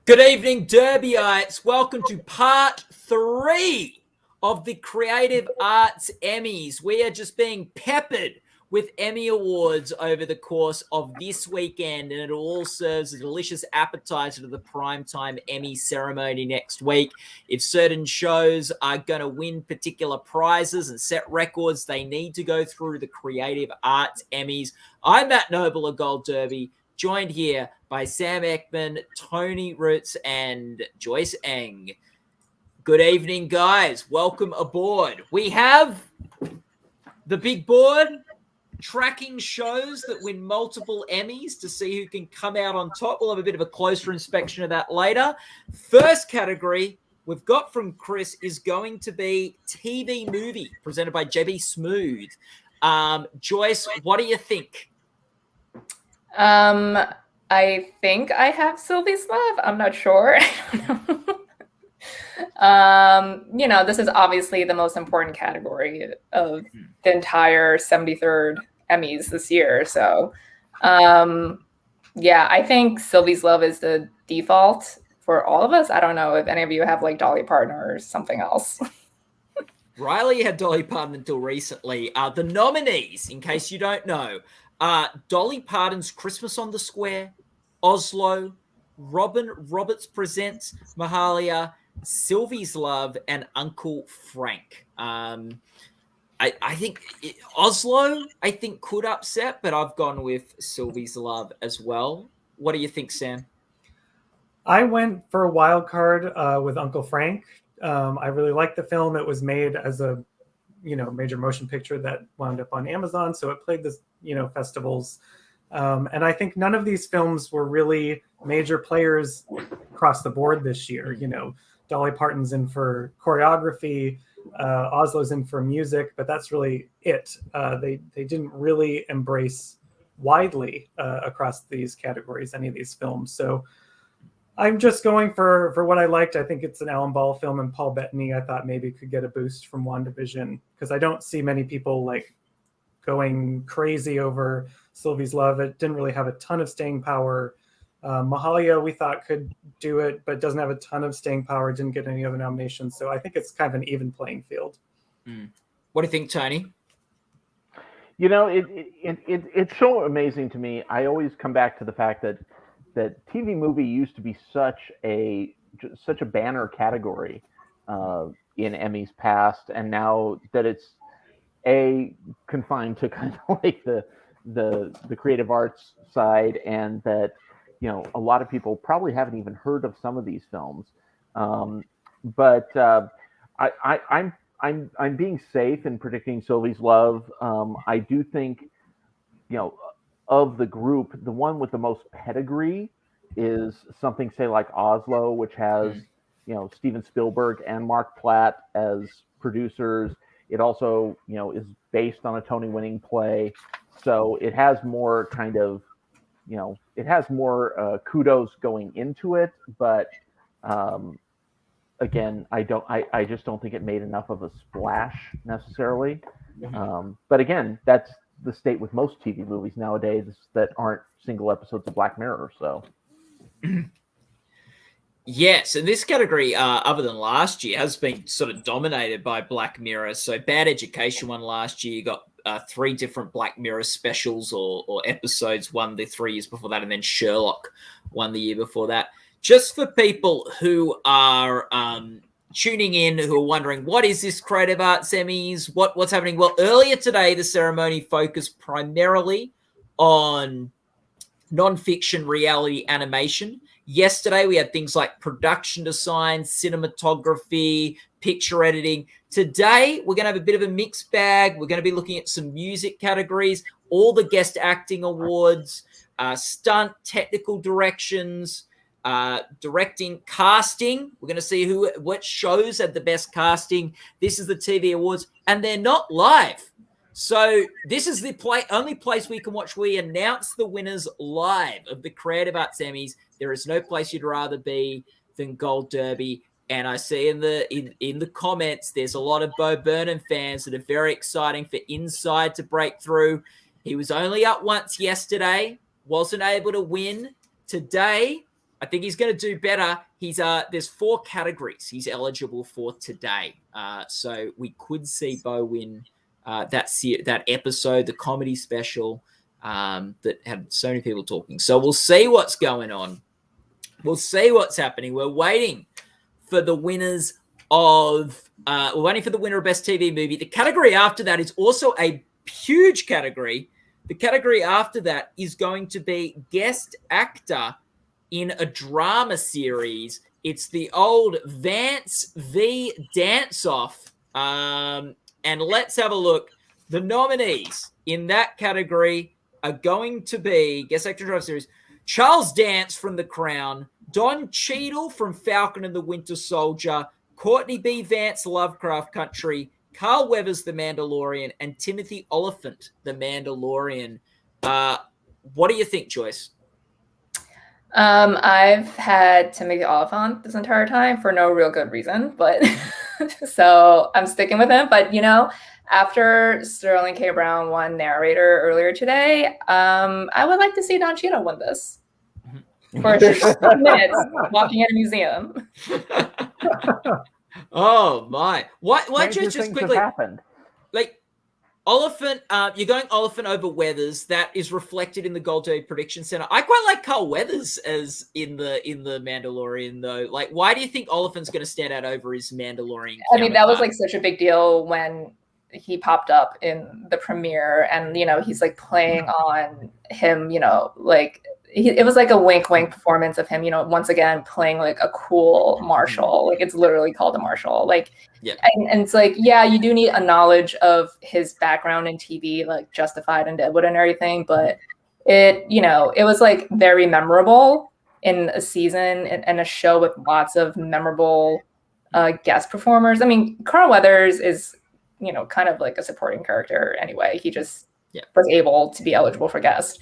Good evening, Derbyites. Welcome to part 3 of the Creative Arts Emmys. We are just being peppered with Emmy Awards over the course of this weekend, and it all serves as a delicious appetizer to the primetime Emmy ceremony next week. If certain shows are going to win particular prizes and set records, they need to go through the Creative Arts Emmys. I'm Matt Noble of Gold Derby, joined here by Sam Eckmann, Tony Ruiz, and Joyce Eng. Good evening, guys. Welcome aboard. We have the big board tracking shows that win multiple Emmys to see who can come out on top. We'll have a bit of a closer inspection of that later. First category we've got from Chris is going to be TV movie, presented by JB Smooth. Joyce, what do you think? I think I have Sylvie's Love. I'm not sure. This is obviously the most important category of the entire 73rd Emmys this year. So, I think Sylvie's Love is the default for all of us. I don't know if any of you have like Dolly Parton or something else. Riley had Dolly Parton until recently. The nominees, in case you don't know, Dolly Parton's Christmas on the Square, Oslo, Robin Roberts Presents Mahalia, Sylvie's Love, and Uncle Frank. I think Oslo, could upset, but I've gone with Sylvie's Love as well. What do you think, Sam? I went for a wild card with Uncle Frank. I really liked the film. It was made as a major motion picture that wound up on Amazon, so it played this festivals. And I think none of these films were really major players across the board this year. Dolly Parton's in for choreography, Oslo's in for music, but that's really it. They didn't really embrace widely across these categories, any of these films. So I'm just going for what I liked. I think it's an Alan Ball film, and Paul Bettany I thought maybe could get a boost from WandaVision, because I don't see many people like going crazy over Sylvie's Love. It didn't really have a ton of staying power. Mahalia we thought could do it, but doesn't have a ton of staying power, didn't get any other nominations. So I think it's kind of an even playing field. What do you think, Tony? It's so amazing to me. I always come back to the fact that TV movie used to be such a banner category in Emmys past, and now that it's confined to kind of like the creative arts side, and that a lot of people probably haven't even heard of some of these films. But I'm being safe in predicting Sylvie's Love. I do think of the group, the one with the most pedigree is something, say, like Oslo, which has Steven Spielberg and Mark Platt as producers. It also is based on a Tony-winning play, so it has more kind of kudos going into it. But again, I just don't think it made enough of a splash necessarily. But again, that's the state with most TV movies nowadays that aren't single episodes of Black Mirror. So yes, and this category, other than last year, has been sort of dominated by Black Mirror. So Bad Education won last year. You got 3 different Black Mirror specials or episodes won the 3 years before that, and then Sherlock won the year before that. Just for people who are tuning in, who are wondering, what is this Creative Arts Emmys? What's happening? Well, earlier today, the ceremony focused primarily on non-fiction reality animation. Yesterday, we had things like production design, cinematography, picture editing. Today, we're going to have a bit of a mixed bag. We're going to be looking at some music categories, all the guest acting awards, stunt, technical directions, directing, casting. We're going to see what shows had the best casting. This is the TV awards, and they're not live. So this is the only place we can watch. We announce the winners live of the Creative Arts Emmys. There is no place you'd rather be than Gold Derby. And I see in the comments, there's a lot of Bo Burnham fans that are very exciting for Inside to break through. He was only up once yesterday, wasn't able to win. Today, I think he's going to do better. He's there's 4 categories he's eligible for today. So we could see Bo win that episode, the comedy special that had so many people talking. So we'll see what's going on. We'll see what's happening. We're waiting for the winners of we're waiting for the winner of Best TV Movie. The category after that is also a huge category. The category after that is going to be Guest Actor in a Drama Series. It's the old Vance v. Dance Off. And let's have a look. The nominees in that category are going to be Guest Actor in a Drama Series, Charles Dance from The Crown, Don Cheadle from Falcon and the Winter Soldier, Courtney B. Vance, Lovecraft Country, Carl Weathers, The Mandalorian, and Timothy Olyphant, The Mandalorian. What do you think, Joyce? I've had Timothy Olyphant this entire time for no real good reason, but so I'm sticking with him. But after Sterling K. Brown won narrator earlier today, I would like to see Don Cheadle win this for just minutes walking in a museum. Oh my! Why just quickly? Happened. Like Oliphant, you're going Oliphant over Weathers. That is reflected in the Gold Day Prediction Center. I quite like Carl Weathers as in the Mandalorian, though. Like, why do you think Oliphant's going to stand out over his Mandalorian? I mean, that was like such a big deal when he popped up in the premiere, and he's like playing on him. It was like a wink performance of him, once again playing like a cool marshal. Like, it's literally called a marshal. Like, yeah. And it's like, yeah, you do need a knowledge of his background in TV, like Justified and Deadwood and everything. But it was like very memorable in a season and a show with lots of memorable guest performers. I mean, Carl Weathers is, kind of like a supporting character anyway. He just was able to be eligible for guest.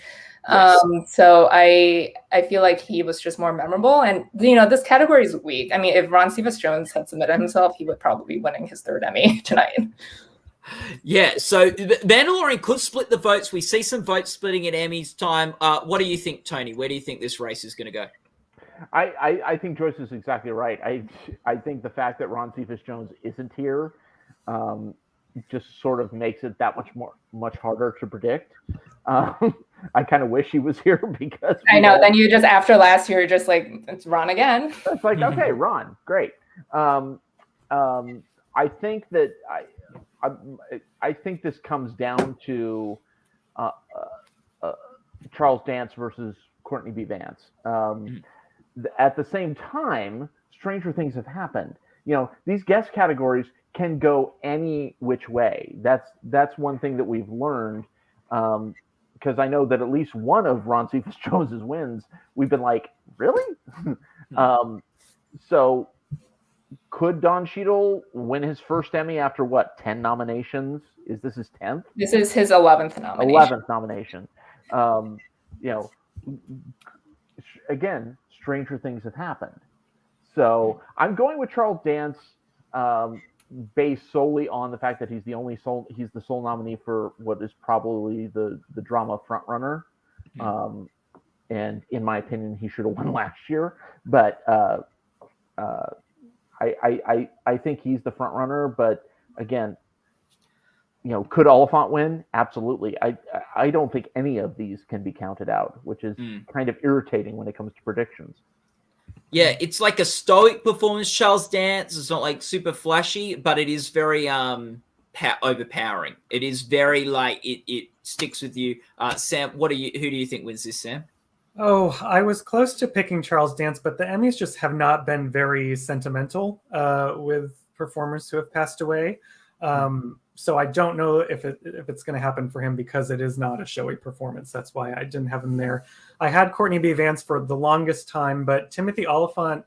Yes. So I feel like he was just more memorable, and this category is weak. I mean, if Ron Cephas Jones had submitted himself, he would probably be winning his 3rd Emmy tonight. Yeah, so Mandalorian could split the votes. We see some votes splitting at Emmys time. What do you think, Tony? Where do you think this race is going to go? I think Joyce is exactly right. I think the fact that Ron Cephas Jones isn't here just sort of makes it that much harder to predict. I kind of wish he was here because I know. Then you just, after last year, just like, it's Ron again. It's like, okay, Ron, great. I think that I think this comes down to Charles Dance versus Courtney B. Vance. At the same time, stranger things have happened. These guest categories can go any which way. That's one thing that we've learned. Because I know that at least one of Ron Cephas Jones's wins, we've been like, really? So could Don Cheadle win his first Emmy after 10 nominations? Is this his 10th? This is his 11th nomination. 11th nomination. Again, stranger things have happened. So I'm going with Charles Dance, based solely on the fact that he's the sole nominee for what is probably the drama frontrunner. And in my opinion, he should have won last year. But I think he's the frontrunner. But again, could Oliphant win? Absolutely. I don't think any of these can be counted out, which is kind of irritating when it comes to predictions. Yeah, it's like a stoic performance, Charles Dance. It's not like super flashy, but it is very overpowering. It is very like it sticks with you. Sam, who do you think wins this, Sam? Oh, I was close to picking Charles Dance, but the Emmys just have not been very sentimental with performers who have passed away. So I don't know if it's going to happen for him because it is not a showy performance. That's why I didn't have him there. I had Courtney B. Vance for the longest time, but Timothy Olyphant,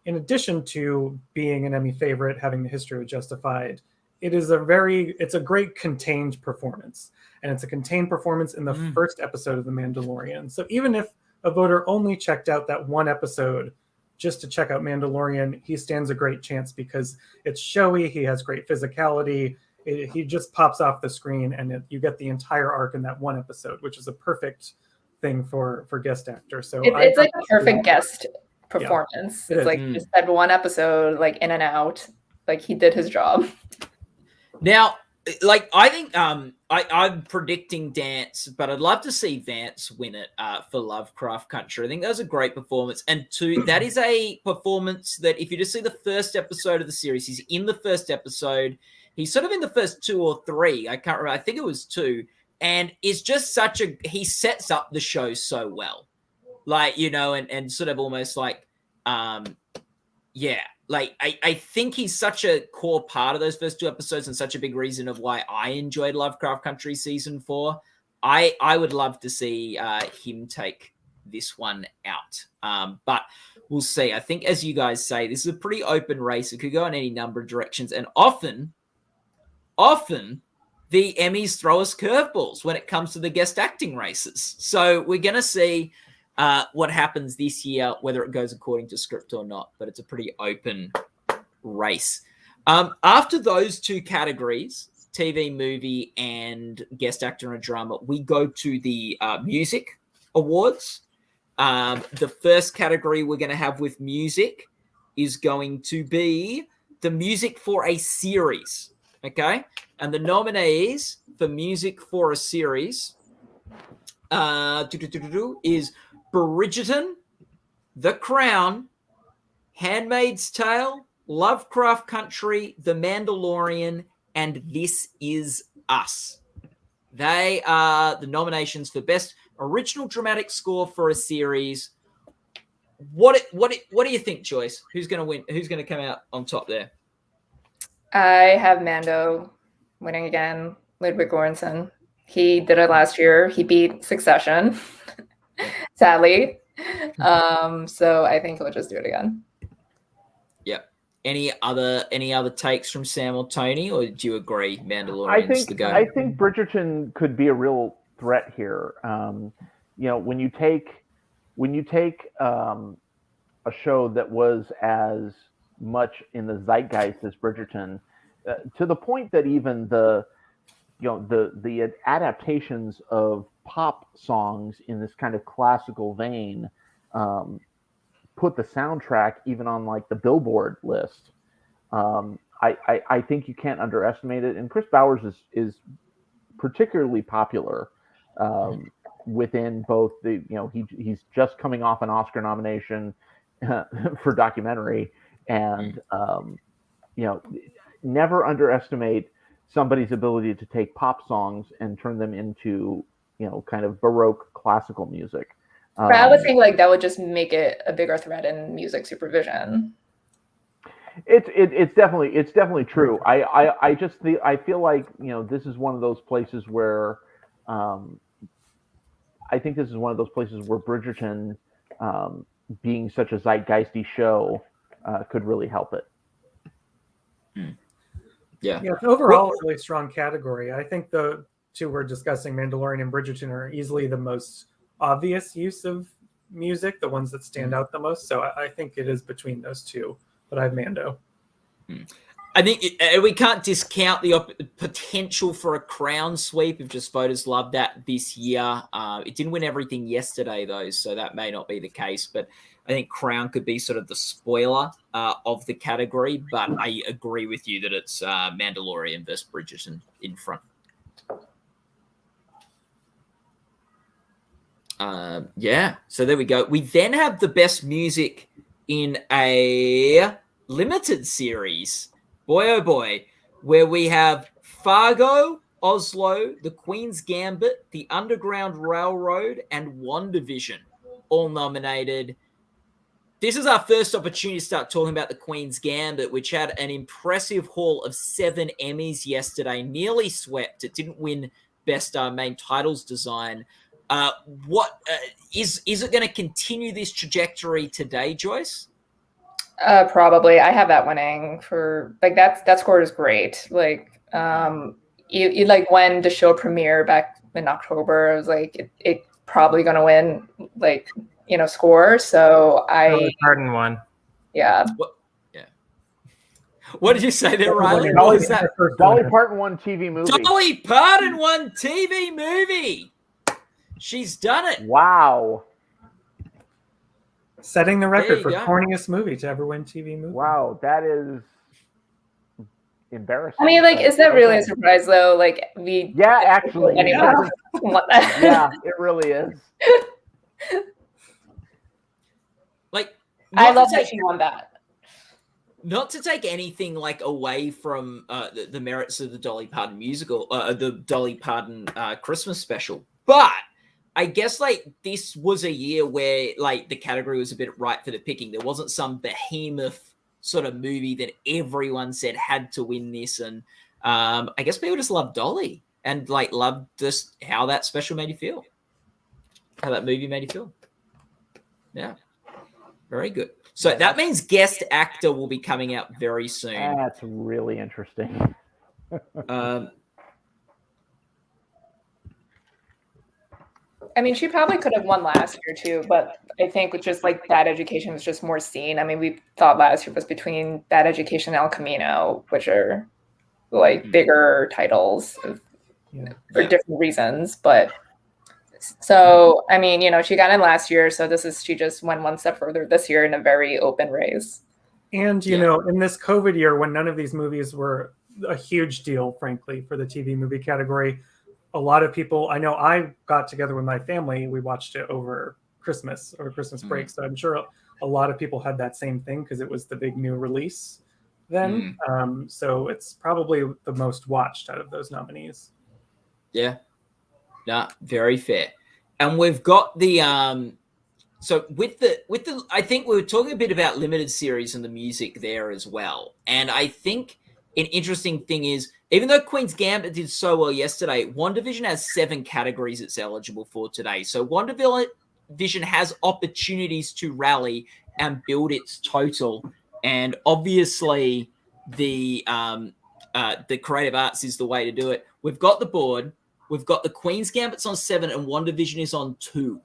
in addition to being an Emmy favorite, having the history of Justified, it's a great contained performance. And it's a contained performance in the first episode of The Mandalorian. So even if a voter only checked out that one episode just to check out Mandalorian, he stands a great chance because it's showy. He has great physicality. He just pops off the screen, and you get the entire arc in that one episode, which is a perfect thing for guest actor. So it's like a perfect guest performance. Yeah, it's like just that one episode, like in and out. Like he did his job. Now, like I think I'm predicting Dance, but I'd love to see Vance win it for Lovecraft Country. I think that was a great performance, and that is a performance that if you just see the first episode of the series, he's in the first episode. He's sort of in the first 2 or 3. I can't remember. I think it was 2, and it's just he sets up the show so well, like and sort of almost like Like I think he's such a core part of those first 2 episodes and such a big reason of why I enjoyed Lovecraft Country season 4. I would love to see him take this one out. But we'll see. I think as you guys say, this is a pretty open race. It could go in any number of directions. And often the Emmys throw us curveballs when it comes to the guest acting races. So we're going to see what happens this year, whether it goes according to script or not, but it's a pretty open race. After those 2 categories, TV, movie, and guest actor in a drama, we go to the music awards. The first category we're going to have with music is going to be the music for a series. Okay. And the nominees for music for a series is Bridgerton, The Crown, Handmaid's Tale, Lovecraft Country, The Mandalorian, and This Is Us. They are the nominations for Best Original Dramatic Score for a Series. What do you think, Joyce? Who's going to win? Who's going to come out on top there? I have Mando winning again. Ludwig Göransson. He did it last year. He beat Succession, sadly. So I think he'll just do it again. Yep. Any other takes from Sam or Tony, or do you agree Mandalorian's the go? I think Bridgerton could be a real threat here. When you take a show that was as much in the zeitgeist as Bridgerton, to the point that even the adaptations of pop songs in this kind of classical vein put the soundtrack even on like the Billboard list. I think you can't underestimate it. And Chris Bowers is particularly popular within both he's just coming off an Oscar nomination for documentary, and never underestimate somebody's ability to take pop songs and turn them into kind of Baroque classical music. But I would think like that would just make it a bigger threat in music supervision. It's definitely true. I feel like this is one of those places where I think this is one of those places where Bridgerton, being such a zeitgeisty show, could really help it. Yeah, it's overall a really strong category. I think the 2 we're discussing, Mandalorian and Bridgerton, are easily the most obvious use of music, the ones that stand out the most. So I think it is between those 2, but I have Mando. I think we can't discount the potential for a crown sweep if just voters love that this year. It didn't win everything yesterday, though, so that may not be the case. But I think Crown could be sort of the spoiler of the category. But I agree with you that it's Mandalorian versus Bridgerton in front. So there we go. We then have the best music in a limited series. Boy, oh boy, where we have Fargo, Oslo, The Queen's Gambit, The Underground Railroad, and WandaVision all nominated. This is our first opportunity to start talking about The Queen's Gambit, which had an impressive haul of 7 Emmys yesterday, nearly swept. It didn't win Best Main Titles Design. Is it going to continue this trajectory today, Joyce? Probably. I have that winning for like that score is great. Like you like when the show premiered back in October, it was like it probably gonna win like score. So Dolly Parton won. Yeah. What did you say there, Riley? Dolly Parton won TV movie. Dolly Parton won TV movie. She's done it. Wow. Setting the record you for go. corniest movie to ever win TV movie. Wow, that is embarrassing. I mean, like, is that really a Okay. surprise though? Like, Actually, anyone want that? yeah, it really is. Like, I not to love that take- she won that. Not to take anything like away from the merits of the Dolly Parton musical, the Dolly Parton Christmas special, but I guess like this was a year where like the category was a bit ripe for the picking. There wasn't some behemoth sort of movie that everyone said had to win this, and I guess people just loved Dolly and like loved just how that special made you feel, how that movie made you feel. Yeah, very good. So that means guest actor will be coming out very soon. That's really interesting. I mean, she probably could have won last year too, but I think with just like Bad Education was just more seen. I mean, we thought last year was between Bad Education and El Camino, which are like bigger titles for different reasons. But so, I mean, you know, she got in last year, so she just went one step further this year in a very open race. And, you know, in this COVID year, when none of these movies were a huge deal, frankly, for the TV movie category, a lot of people, I know I got together with my family, we watched it over Christmas or Christmas break. So I'm sure a lot of people had that same thing because it was the big new release then. So it's probably the most watched out of those nominees. Yeah. No, very fair. And we've got the so with the I think we were talking a bit about limited series and the music there as well. And I think an interesting thing is, even though Queen's Gambit did so well yesterday, WandaVision has 7 categories it's eligible for today. So WandaVision has opportunities to rally and build its total. And obviously the creative arts is the way to do it. We've got the board. We've got the Queen's Gambit's on 7 and WandaVision is on 2.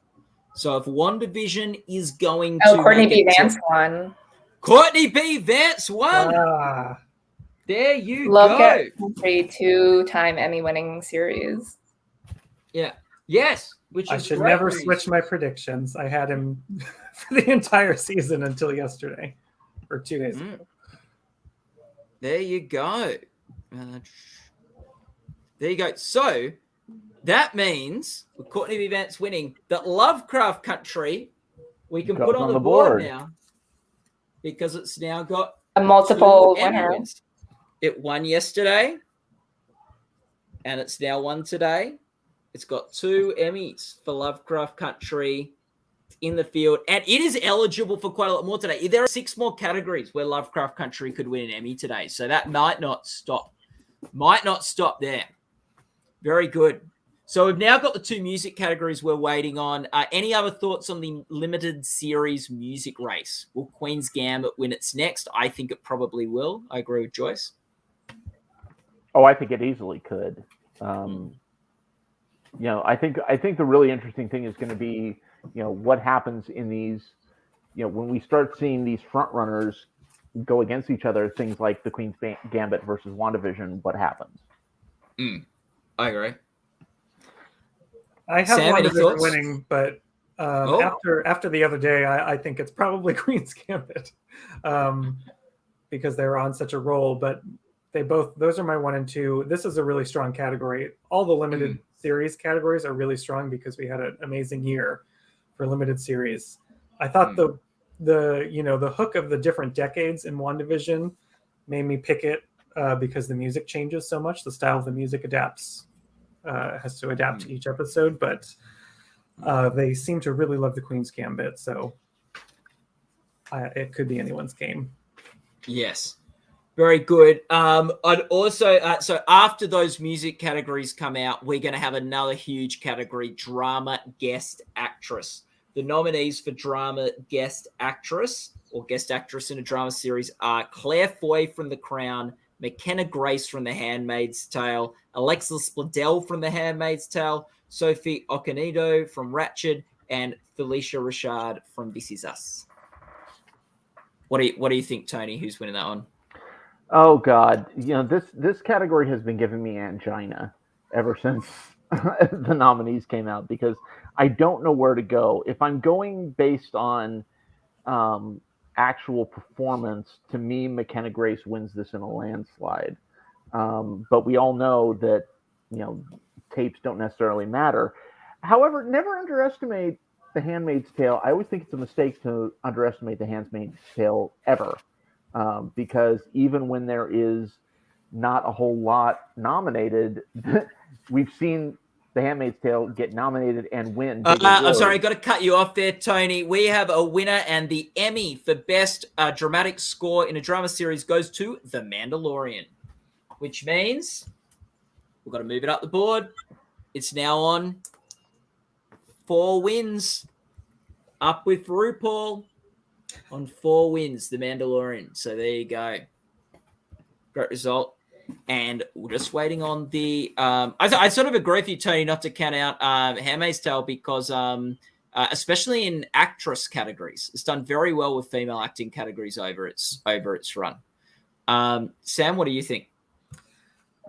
So if WandaVision is going to... Courtney B. Vance won. Courtney B. Vance won! There you Look go. At a 2-time Emmy-winning series. Yeah. Yes. Which I should never switch my predictions. I had him for the entire season until yesterday or 2 days ago. There you go. There you go. So that means with Courtney B. Vance winning, that Lovecraft Country we can put on the board now because it's now got a multiple winner. Wins. It won yesterday and it's now won today. It's got 2 Emmys for Lovecraft Country in the field, and it is eligible for quite a lot more today. There are 6 more categories where Lovecraft Country could win an Emmy today, so that might not stop there. Very good. So we've now got the 2 music categories we're waiting on. Any other thoughts on the limited series music race? Will Queen's Gambit win its next? I think it probably will. I agree with Joyce. Oh, I think it easily could. You know, I think the really interesting thing is going to be, you know, what happens in these, you know, when we start seeing these front runners go against each other, things like the Queen's Gambit versus WandaVision, what happens? I agree. I have WandaVision winning, but after the other day, I think it's probably Queen's Gambit because they were on such a roll. But those are my 1 and 2. This is a really strong category. All the limited series categories are really strong because we had an amazing year for limited series. I thought the hook of the different decades in WandaVision made me pick it because the music changes so much. The style of the music has to adapt to each episode, but they seem to really love the Queen's Gambit, so it could be anyone's game. Yes. Very good. I'd also, so after those music categories come out, we're going to have another huge category, Drama Guest Actress. The nominees for Drama Guest Actress or Guest Actress in a Drama Series are Claire Foy from The Crown, McKenna Grace from The Handmaid's Tale, Alexis Bledel from The Handmaid's Tale, Sophie Okonedo from Ratched, and Felicia Rashad from This Is Us. What do you think, Tony? Who's winning that one? Oh God, you know, this category has been giving me angina ever since the nominees came out because I don't know where to go. If I'm going based on, actual performance, to me, McKenna Grace wins this in a landslide. But we all know that, tapes don't necessarily matter. However, never underestimate The Handmaid's Tale. I always think it's a mistake to underestimate The Handmaid's Tale ever, because even when there is not a whole lot nominated, we've seen The Handmaid's Tale get nominated and win. I'm sorry, I got to cut you off there, Tony. We have a winner, and the Emmy for Best Dramatic Score in a Drama Series goes to The Mandalorian, which means we've got to move it up the board. It's now on 4 wins. Up with RuPaul on 4 wins, The Mandalorian. So there you go. Great result. And we're just waiting on the I sort of agree with you, Tony, not to count out Handmaid's Tale, because especially in actress categories, it's done very well with female acting categories over its run. Sam, what do you think?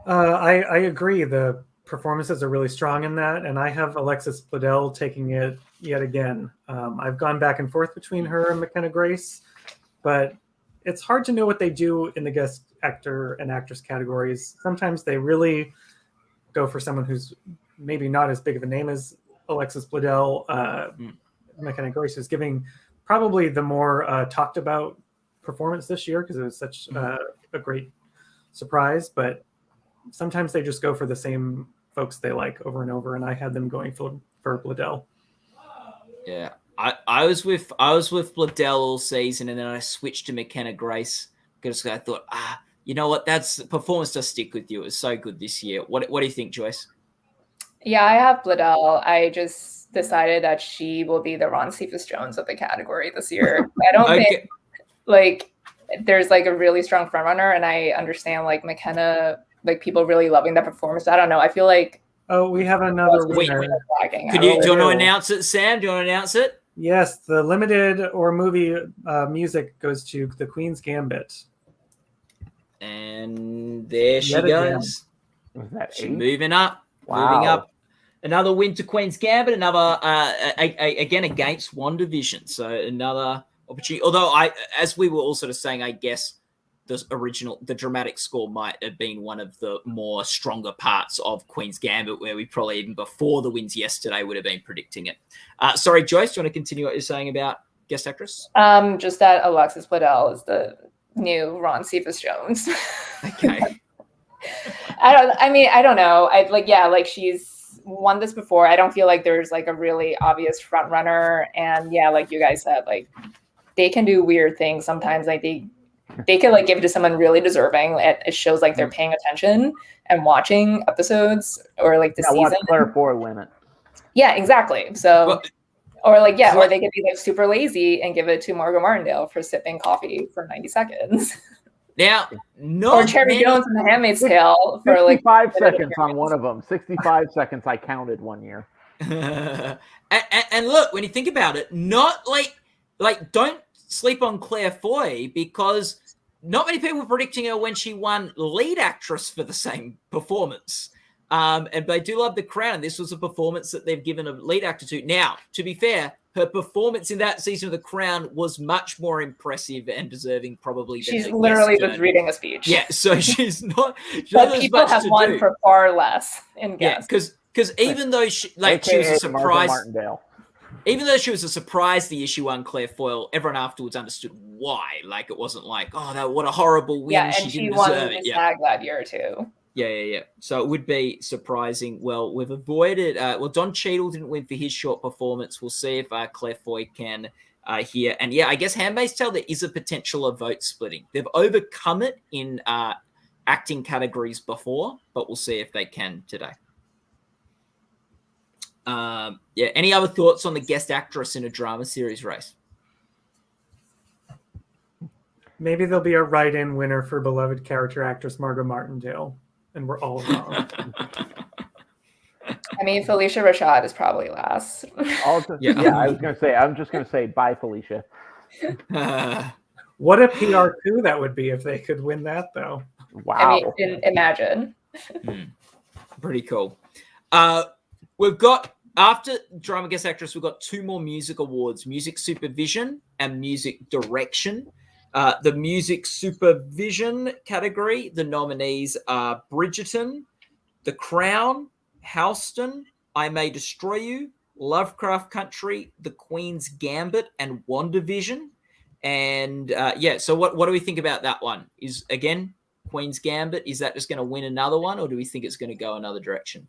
I agree. The performances are really strong in that, and I have Alexis Bledel taking it yet again. I've gone back and forth between her and McKenna Grace, but it's hard to know what they do in the guest actor and actress categories. Sometimes they really go for someone who's maybe not as big of a name as Alexis Bledel. McKenna Grace is giving probably the more talked about performance this year because it was such a great surprise, but sometimes they just go for the same folks they like over and over, and I had them going for Bledel. Yeah, I was with Bledel all season, and then I switched to McKenna Grace because I thought, you know what, that's performance does stick with you. It was so good this year. What do you think, Joyce? Yeah, I have Bledel. I just decided that she will be the Ron Cephas Jones of the category this year. I don't think there's a really strong front runner, and I understand McKenna, people really loving that performance. I don't know. I feel like we have another winner. Do you want to announce it, Sam? Do you want to announce it? Yes, the limited or movie music goes to The Queen's Gambit. And there she goes. Was that She's 8? moving up. Wow. Moving up. Another win to Queen's Gambit. Another, again, against WandaVision. So another opportunity. Although, as we were all sort of saying, I guess the dramatic score might have been one of the more stronger parts of Queen's Gambit, where we probably even before the wins yesterday would have been predicting it. Sorry, Joyce, do you want to continue what you're saying about guest actress? Just that Alexis Bledel is the new Ron Cephas Jones. Okay. I don't know. She's won this before. I don't feel like there's a really obvious front runner. And yeah, like you guys said, they can do weird things sometimes. They could give it to someone really deserving. It shows they're paying attention and watching episodes or the season. Watch Claire Foy win it. Yeah, exactly. So, or they could be super lazy and give it to Margot Martindale for sipping coffee for 90 seconds. Now, or Cherry Jones in The Handmaid's Tale for 65 seconds on one of them. 65 seconds I counted one year. and look, when you think about it, not don't sleep on Claire Foy, because not many people were predicting her when she won lead actress for the same performance. And they do love The Crown, and this was a performance that they've given a lead actor to. Now, to be fair, her performance in that season of The Crown was much more impressive and deserving, probably. She's literally just reading a speech. Yeah, so she's not. But people have won for far less in guests. Yeah, because even though she was a surprise. Martindale. Even though she was a surprise, the issue on Claire Foy, everyone afterwards understood why. It wasn't what a horrible win. Yeah, and she didn't won deserve it. The SAG that year too. Yeah. So it would be surprising. Well, we've avoided. Don Cheadle didn't win for his short performance. We'll see if Claire Foy can here. And yeah, I guess Handmaid's Tale, there is a potential of vote splitting. They've overcome it in acting categories before, but we'll see if they can today. Any other thoughts on the guest actress in a drama series race? Maybe there'll be a write-in winner for beloved character actress Margot Martindale, and we're all wrong. Felicia Rashad is probably last. I was going to say, I'm just going to say bye, Felicia. What a PR coup that would be if they could win that, though. Wow. Imagine. Pretty cool. We've got after drama guest actress, we've got 2 more music awards: music supervision and music direction. The music supervision category, the nominees are Bridgerton, The Crown, Houston, I May Destroy You, Lovecraft Country, The Queen's Gambit, and WandaVision. And so what do we think about that one? Is, again, Queen's Gambit, is that just going to win another one, or do we think it's going to go another direction?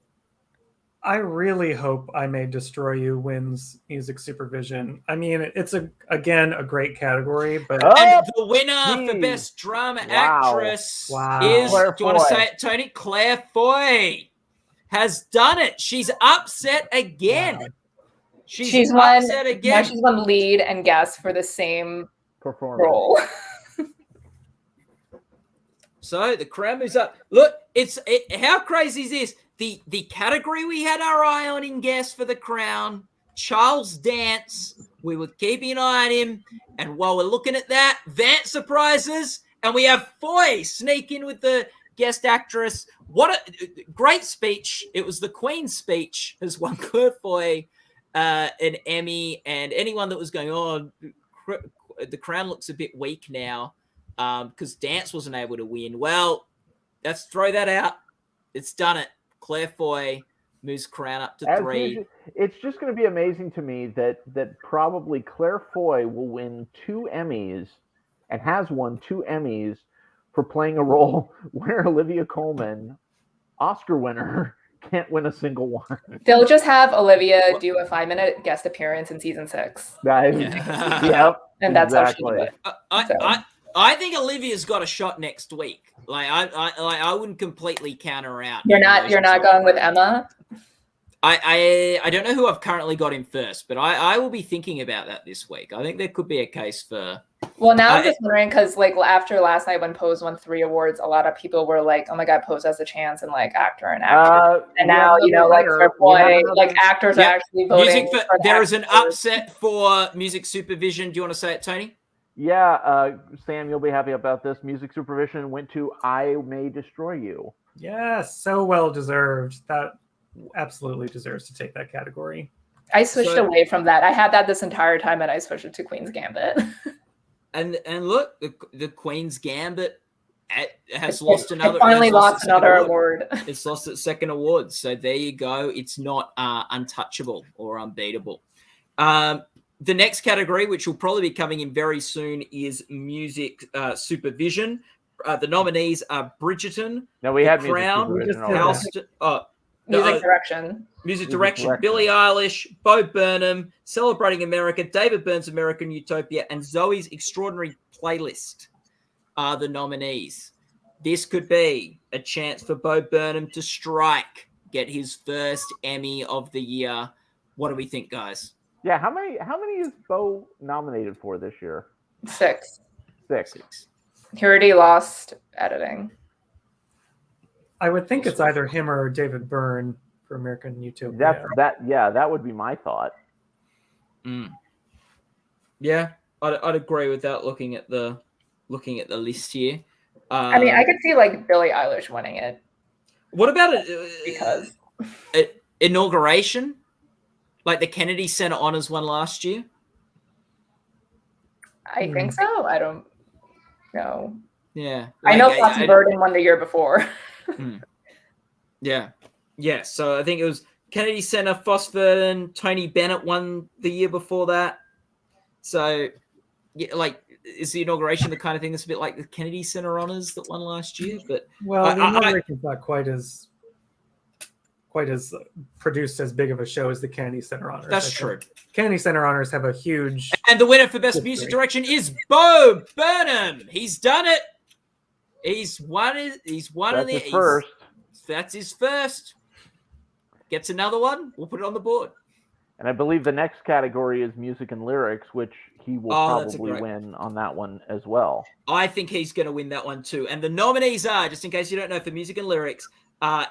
I really hope I May Destroy You wins music supervision. I mean, it's again a great category, but and the winner for best drama actress is, Claire do you want to Foy. say it, Tony? Claire Foy has done it. She's upset again. Wow. She's upset won. again. Now she's won lead and guest for the same Performance. role. So the Crown moves up. Look, how crazy is this? The category we had our eye on in guest for the Crown, Charles Dance. We were keeping an eye on him, and while we're looking at that, Vance surprises, and we have Foy sneak in with the guest actress. What a great speech! It was the Queen's speech has won Claire Foy an Emmy, and anyone that was going, oh, the Crown looks a bit weak now because Dance wasn't able to win. Well, let's throw that out. It's done it. Claire Foy moves Crown up to 3. It's just going to be amazing to me that probably Claire Foy will win 2 Emmys and has won 2 Emmys for playing a role where Olivia Colman, Oscar winner, can't win a single one. They'll just have Olivia do a 5-minute guest appearance in season 6. Yep. And that's exactly. how she do it. I think Olivia's got a shot next week. I wouldn't completely count her out. You're not going with Emma? I don't know who I've currently got in first, but I will be thinking about that this week. I think there could be a case for. Well, now I'm just wondering because after last night when Pose won 3 awards, a lot of people were like, "Oh my God, Pose has a chance," and actor and actress. And now Claire Foy, actors are actually voting. There is an upset for music supervision. Do you want to say it, Tony? Yeah, Sam, you'll be happy about this. Music supervision went to I May Destroy You. Yes, so well deserved. That absolutely deserves to take that category. I switched away from that. I had that this entire time, and I switched it to Queen's Gambit. And look, the Queen's Gambit has lost another. It finally lost another award. It's lost its second award. So there you go. It's not untouchable or unbeatable. The next category, which will probably be coming in very soon, is music supervision. The nominees are Bridgerton, Now we have Crown, music supervision already. Music direction. Music direction. Billie Eilish, Bo Burnham, Celebrating America, David Byrne's American Utopia, and Zoe's Extraordinary Playlist are the nominees. This could be a chance for Bo Burnham to strike, get his first Emmy of the year. What do we think, guys? Yeah, how many is Bo nominated for this year? 6. 6. He already lost editing. I would think it's either him or David Byrne for American Utopia. That would be my thought. Yeah, I'd agree with that. Looking at the list here, I mean, I could see Billie Eilish winning it. What about it? Because inauguration, like the Kennedy Center Honors one last year. I think so. I don't know. Yeah, I know Fox Verdon won the year before. Yeah. So I think it was Kennedy Center, Foss Verdon, Tony Bennett won the year before that. So, yeah, is the inauguration the kind of thing that's a bit like the Kennedy Center Honors that won last year? But the inauguration's not quite as produced as big of a show as the Kennedy Center Honors. That's true. Kennedy Center Honors have a huge. And the winner for Best Music Direction is Bo Burnham. He's done it. He's won it. That's his first. That's his first. Gets another one. We'll put it on the board. And I believe the next category is music and lyrics, which he will probably win on that one as well. I think he's going to win that one too. And the nominees are, just in case you don't know, for music and lyrics,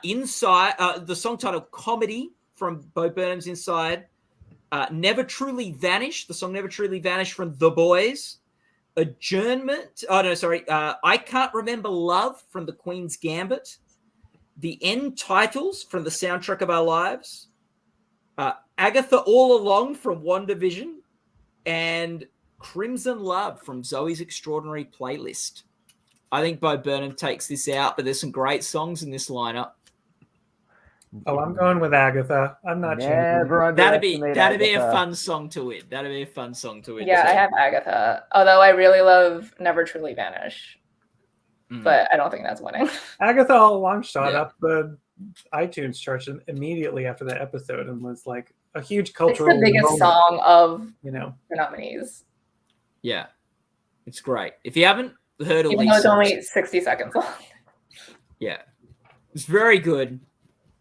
Inside, the song title Comedy from Bo Burnham's Inside, Never Truly Vanished, the song Never Truly Vanished from The Boys, Adjournment, I Can't Remember Love from The Queen's Gambit, The End Titles from the soundtrack of our lives, Agatha All Along from WandaVision, and Crimson Love from Zoe's Extraordinary Playlist. I think Bo Burnham takes this out, but there's some great songs in this lineup. Oh, I'm going with Agatha. I'm not changing. That'd be a fun song to win. That'd be a fun song to win. Yeah, I have Agatha. Although I really love Never Truly Vanish. But I don't think that's winning. Agatha All Along shot up the iTunes charts immediately after that episode and was like a huge cultural. It's the biggest song of the nominees. Yeah, it's great. If you haven't heard all even these though it's songs, only 60 seconds long. Yeah, it's very good.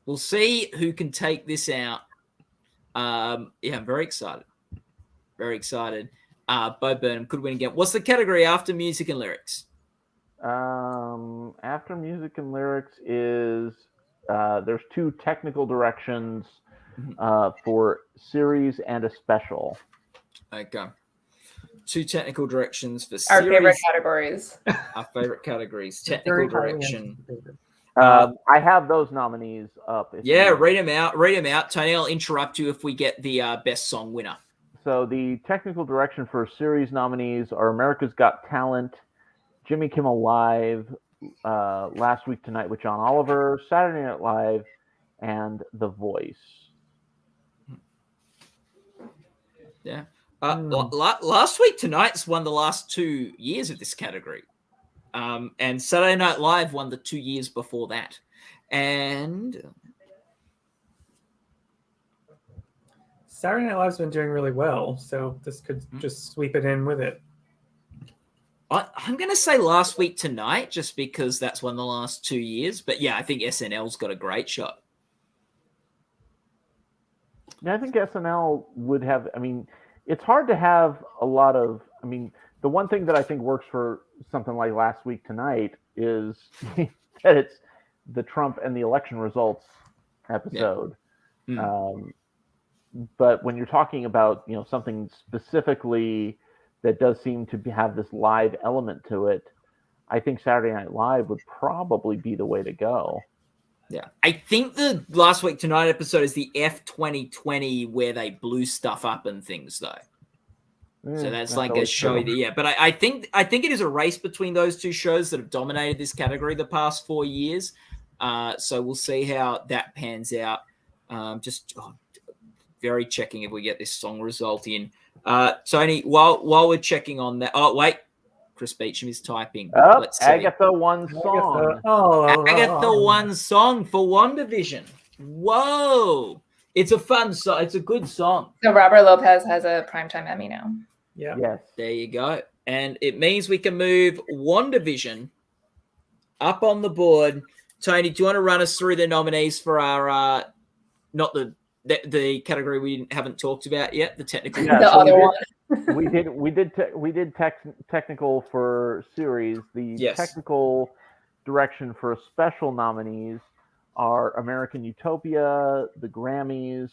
We'll see who can take this out. I'm very excited. Very excited. Bo Burnham could win again. What's the category after music and lyrics? After music and lyrics is there's 2 technical directions for series and a special. Okay. 2 technical directions for our series. favorite categories. Our favorite categories. Technical direction. I have those nominees up. Read them out. Read them out. Tony, I'll interrupt you if we get the best song winner. So the technical direction for series nominees are America's Got Talent, Jimmy Kimmel Live, Last Week Tonight with John Oliver, Saturday Night Live, and The Voice. Yeah. Last Week Tonight's won the last 2 years of this category. And Saturday Night Live won the 2 years before that. And Saturday Night Live's been doing really well, so this could just sweep it in with it. I'm going to say Last Week Tonight just because that's won the last 2 years. But yeah, I think SNL's got a great shot. Yeah, I think SNL would have, it's hard to have a lot of, the one thing that I think works for something like Last Week Tonight is that it's the Trump and the election results episode. Yeah. But when you're talking about, something specifically that does seem to have this live element to it, I think Saturday Night Live would probably be the way to go. Yeah. I think the Last Week Tonight episode is the F 2020 where they blew stuff up and things, though. So that's like a show. But I think it is a race between those 2 shows that have dominated this category the past 4 years. So we'll see how that pans out. Very checking if we get this song result in. Tony, while we're checking on that, Chris Beecham is typing. Let's see. Agatha One Song. Agatha One Song for WandaVision. Whoa. It's a fun song. It's a good song. So Robert Lopez has a Primetime Emmy now. Yeah. Yes. There you go. And it means we can move WandaVision up on the board. Tony, do you want to run us through the nominees for our not the category we haven't talked about yet, the technical? Yeah, the other one. we did technical for series. The technical direction for special nominees are American Utopia, the Grammys,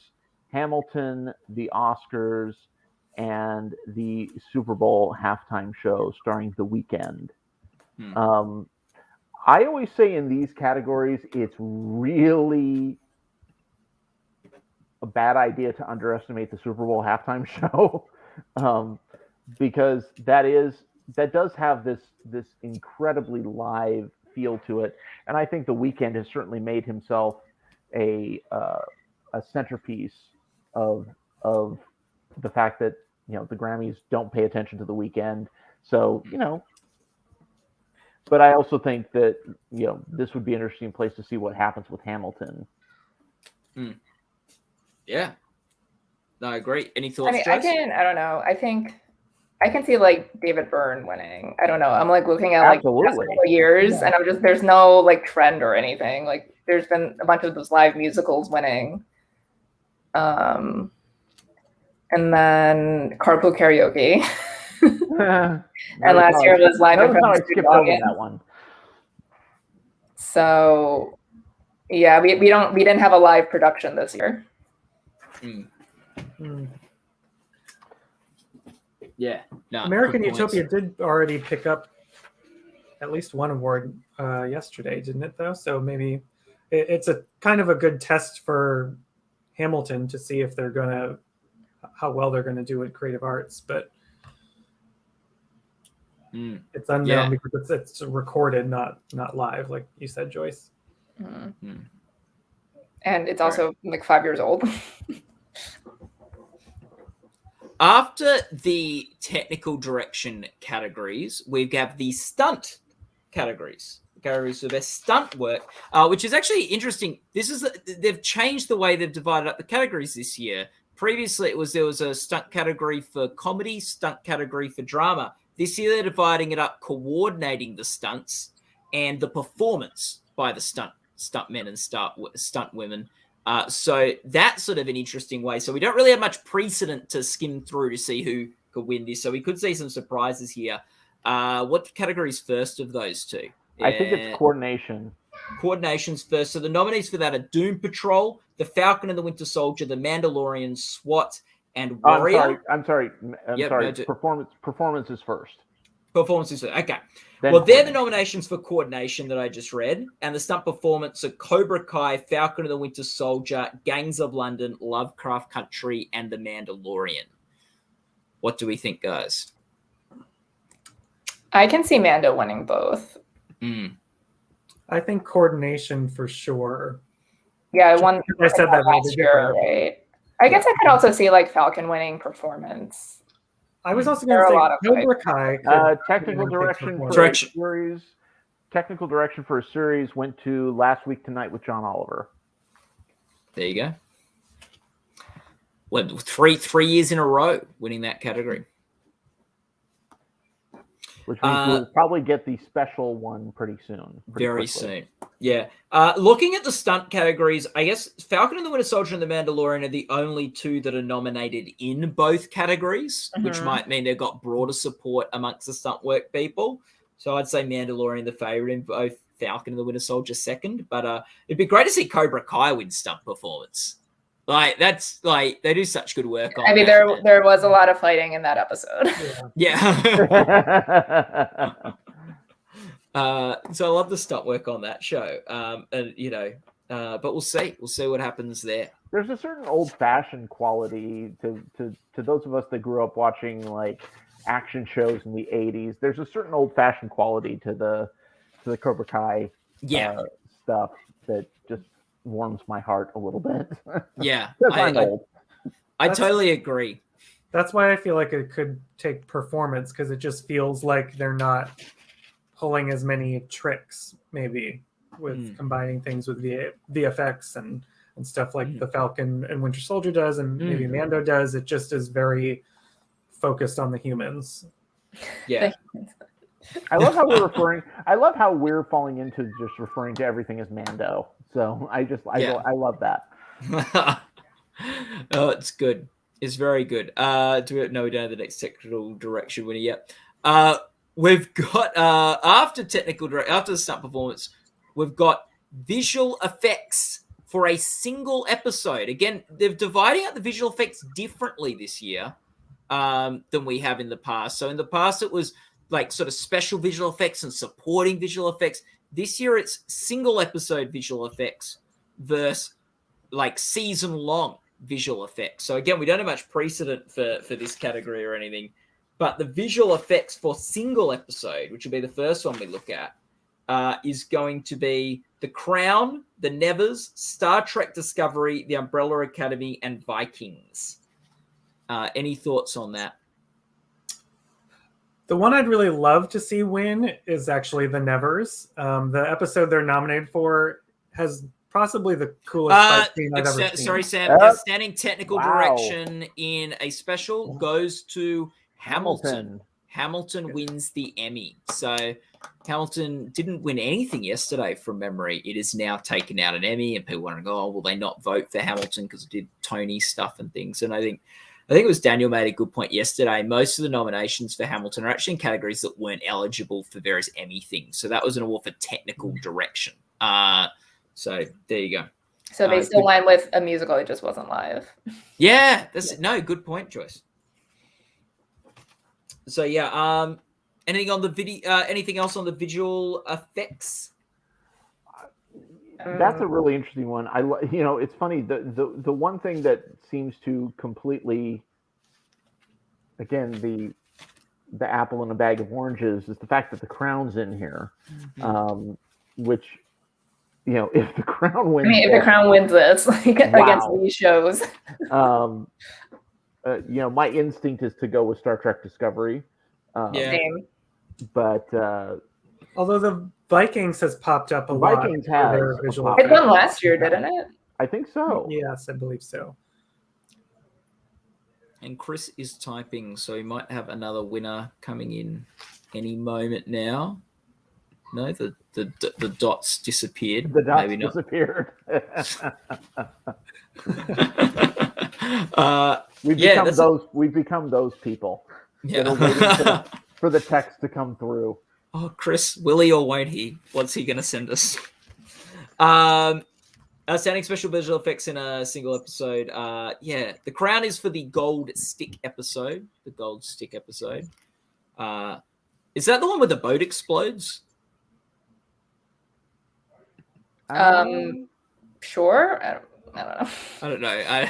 Hamilton, the Oscars, and the Super Bowl halftime show starring The Weeknd. I always say in these categories, it's really a bad idea to underestimate the Super Bowl halftime show, because that does have this incredibly live feel to it, and I think The Weeknd has certainly made himself a centerpiece of the fact that the Grammys don't pay attention to The Weeknd. So but I also think that this would be an interesting place to see what happens with Hamilton. Yeah, no, I agree. Any thoughts? I don't know. I think I can see like David Byrne winning. I don't know. I'm like looking at like the past couple years, and I'm just there's no like trend or anything. Like there's been a bunch of those live musicals winning. And then Carpool Karaoke. And last year was Live in Front of the That one. So yeah, we didn't have a live production this year. Yeah. No, American Utopia did already pick up at least one award yesterday, didn't it, though? So maybe it's a kind of a good test for Hamilton to see if how well they're gonna do at Creative Arts, but it's unknown because it's recorded, not live, like you said, Joyce. And it's also like 5 years old. After the technical direction categories, we have the stunt categories. Categories for best stunt work, which is actually interesting. They've changed the way they've divided up the categories this year. Previously, there was a stunt category for comedy, stunt category for drama. This year, they're dividing it up, coordinating the stunts and the performance by the stuntmen and stunt women. So that's sort of an interesting way. So we don't really have much precedent to skim through to see who could win this. So we could see some surprises here. What category is first of those two? I think it's coordination. Coordination's first. So the nominees for that are Doom Patrol, The Falcon and the Winter Soldier, The Mandalorian, SWAT, and Warrior. I'm sorry. Performance is first. Performance is first. Okay. Then they're the nominations for coordination that I just read. And the stunt performance are Cobra Kai, Falcon and the Winter Soldier, Gangs of London, Lovecraft Country, and The Mandalorian. What do we think, guys? I can see Mando winning both. I think coordination for sure. Yeah, I said that last year, right? I guess I could also see like Falcon winning performance. I was also going to say Cobra Kai. Technical direction for a series. Technical direction for a series went to Last Week Tonight with John Oliver. There you go. Well, three years in a row winning that category. Which means we'll probably get the special one pretty soon. Very soon. Yeah. Looking at the stunt categories, I guess Falcon and the Winter Soldier and the Mandalorian are the only two that are nominated in both categories, which might mean they've got broader support amongst the stunt work people. So I'd say Mandalorian the favorite in both, Falcon and the Winter Soldier second. But it'd be great to see Cobra Kai win stunt performance. Like, that's like, they do such good work on there was a lot of fighting in that episode. Yeah. So I love the stunt work on that show. But we'll see what happens there. There's a certain old-fashioned quality to those of us that grew up watching like action shows in the 80s. There's a certain old-fashioned quality to the Cobra Kai stuff that just warms my heart a little bit. Yeah. I'm old. I totally agree. That's why I feel like it could take performance, because it just feels like they're not pulling as many tricks, maybe, with combining things with VFX and stuff like the Falcon and Winter Soldier does, and maybe Mando does. It just is very focused on the humans. Yeah. I love how we're falling into just referring to everything as Mando. So I love that. Oh, it's good. It's very good. We don't have the next technical direction winner yet. We've got after the stunt performance, we've got visual effects for a single episode. Again, they're dividing up the visual effects differently this year than we have in the past. So in the past, it was like sort of special visual effects and supporting visual effects. This year, it's single episode visual effects versus like season long visual effects. So again, we don't have much precedent for this category or anything, but the visual effects for single episode, which will be the first one we look at, is going to be The Crown, The Nevers, Star Trek Discovery, The Umbrella Academy, and Vikings. Any thoughts on that? The one I'd really love to see win is actually The Nevers. The episode they're nominated for has possibly the coolest fight scene I've ever seen. Sorry, Sam. Outstanding technical direction in a special goes to Hamilton. Hamilton wins the Emmy. So Hamilton didn't win anything yesterday from memory. It is now taken out an Emmy, and people wondering, will they not vote for Hamilton because it did Tony stuff and things? And I think it was Daniel made a good point yesterday. Most of the nominations for Hamilton are actually in categories that weren't eligible for various Emmy things. So that was an award for technical direction. So there you go. So they still went with a musical. It just wasn't live. Yeah, good point, Joyce. So anything on the video? Anything else on the visual effects? That's a really interesting one. It's funny. The one thing that seems to completely, again, the apple in a bag of oranges is the fact that the Crown's in here, which, if the Crown wins, if the Crown wins this, against these shows, my instinct is to go with Star Trek Discovery. Same. But although the Vikings has popped up a lot. Vikings has. It won last year, didn't it? I think so. Yes, I believe so. And Chris is typing, so he might have another winner coming in any moment now. No, the dots disappeared. The dots disappeared. We've become those people. Yeah. That are waiting for the text to come through. Oh, Chris, will he or won't he? What's he going to send us? Outstanding special visual effects in a single episode. The Crown is for the Gold Stick episode. The Gold Stick episode. Is that the one where the boat explodes? Sure. I don't know.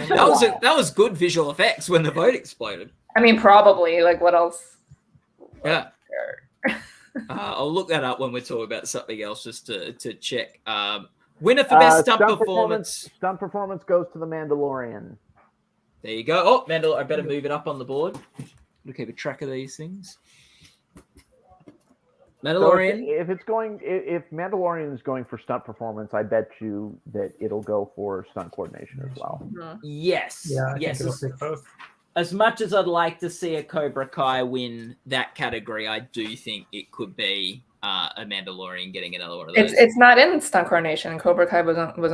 That was good visual effects when the boat exploded. Probably. Like, what else? Yeah. I'll look that up when we're talking about something else, just to check. Winner for best stunt performance. Stunt performance goes to the Mandalorian. There you go. Oh, I better move it up on the board. We'll keep a track of these things. Mandalorian. So if Mandalorian is going for stunt performance, I bet you that it'll go for stunt coordination as well. Yes. Yeah. I yes. think it'll take both. As much as I'd like to see a Cobra Kai win that category, I do think it could be a Mandalorian getting another one of those. It's not in stunt coordination. Cobra Kai was only.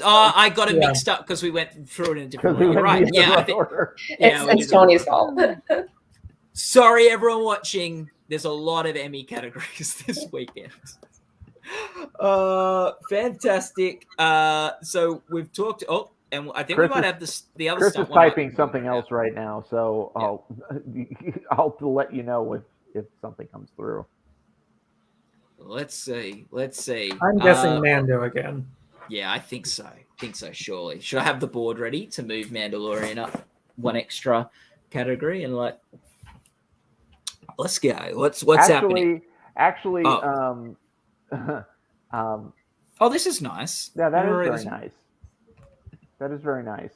I got it mixed up because we went through it in a different order. Right? Yeah, it's Tony's fault. Sorry, everyone watching. There's a lot of Emmy categories this weekend. Fantastic. So we've talked. Oh, and I think Chris we might have the other. Chris stuff is typing something else right now, so I'll let you know if something comes through. Let's see. I'm guessing Mando again. Yeah, I think so. Surely. Should I have the board ready to move Mandalorian up one extra category and let's go. What's happening? Actually, this is nice. Yeah, that is very nice. That is very nice.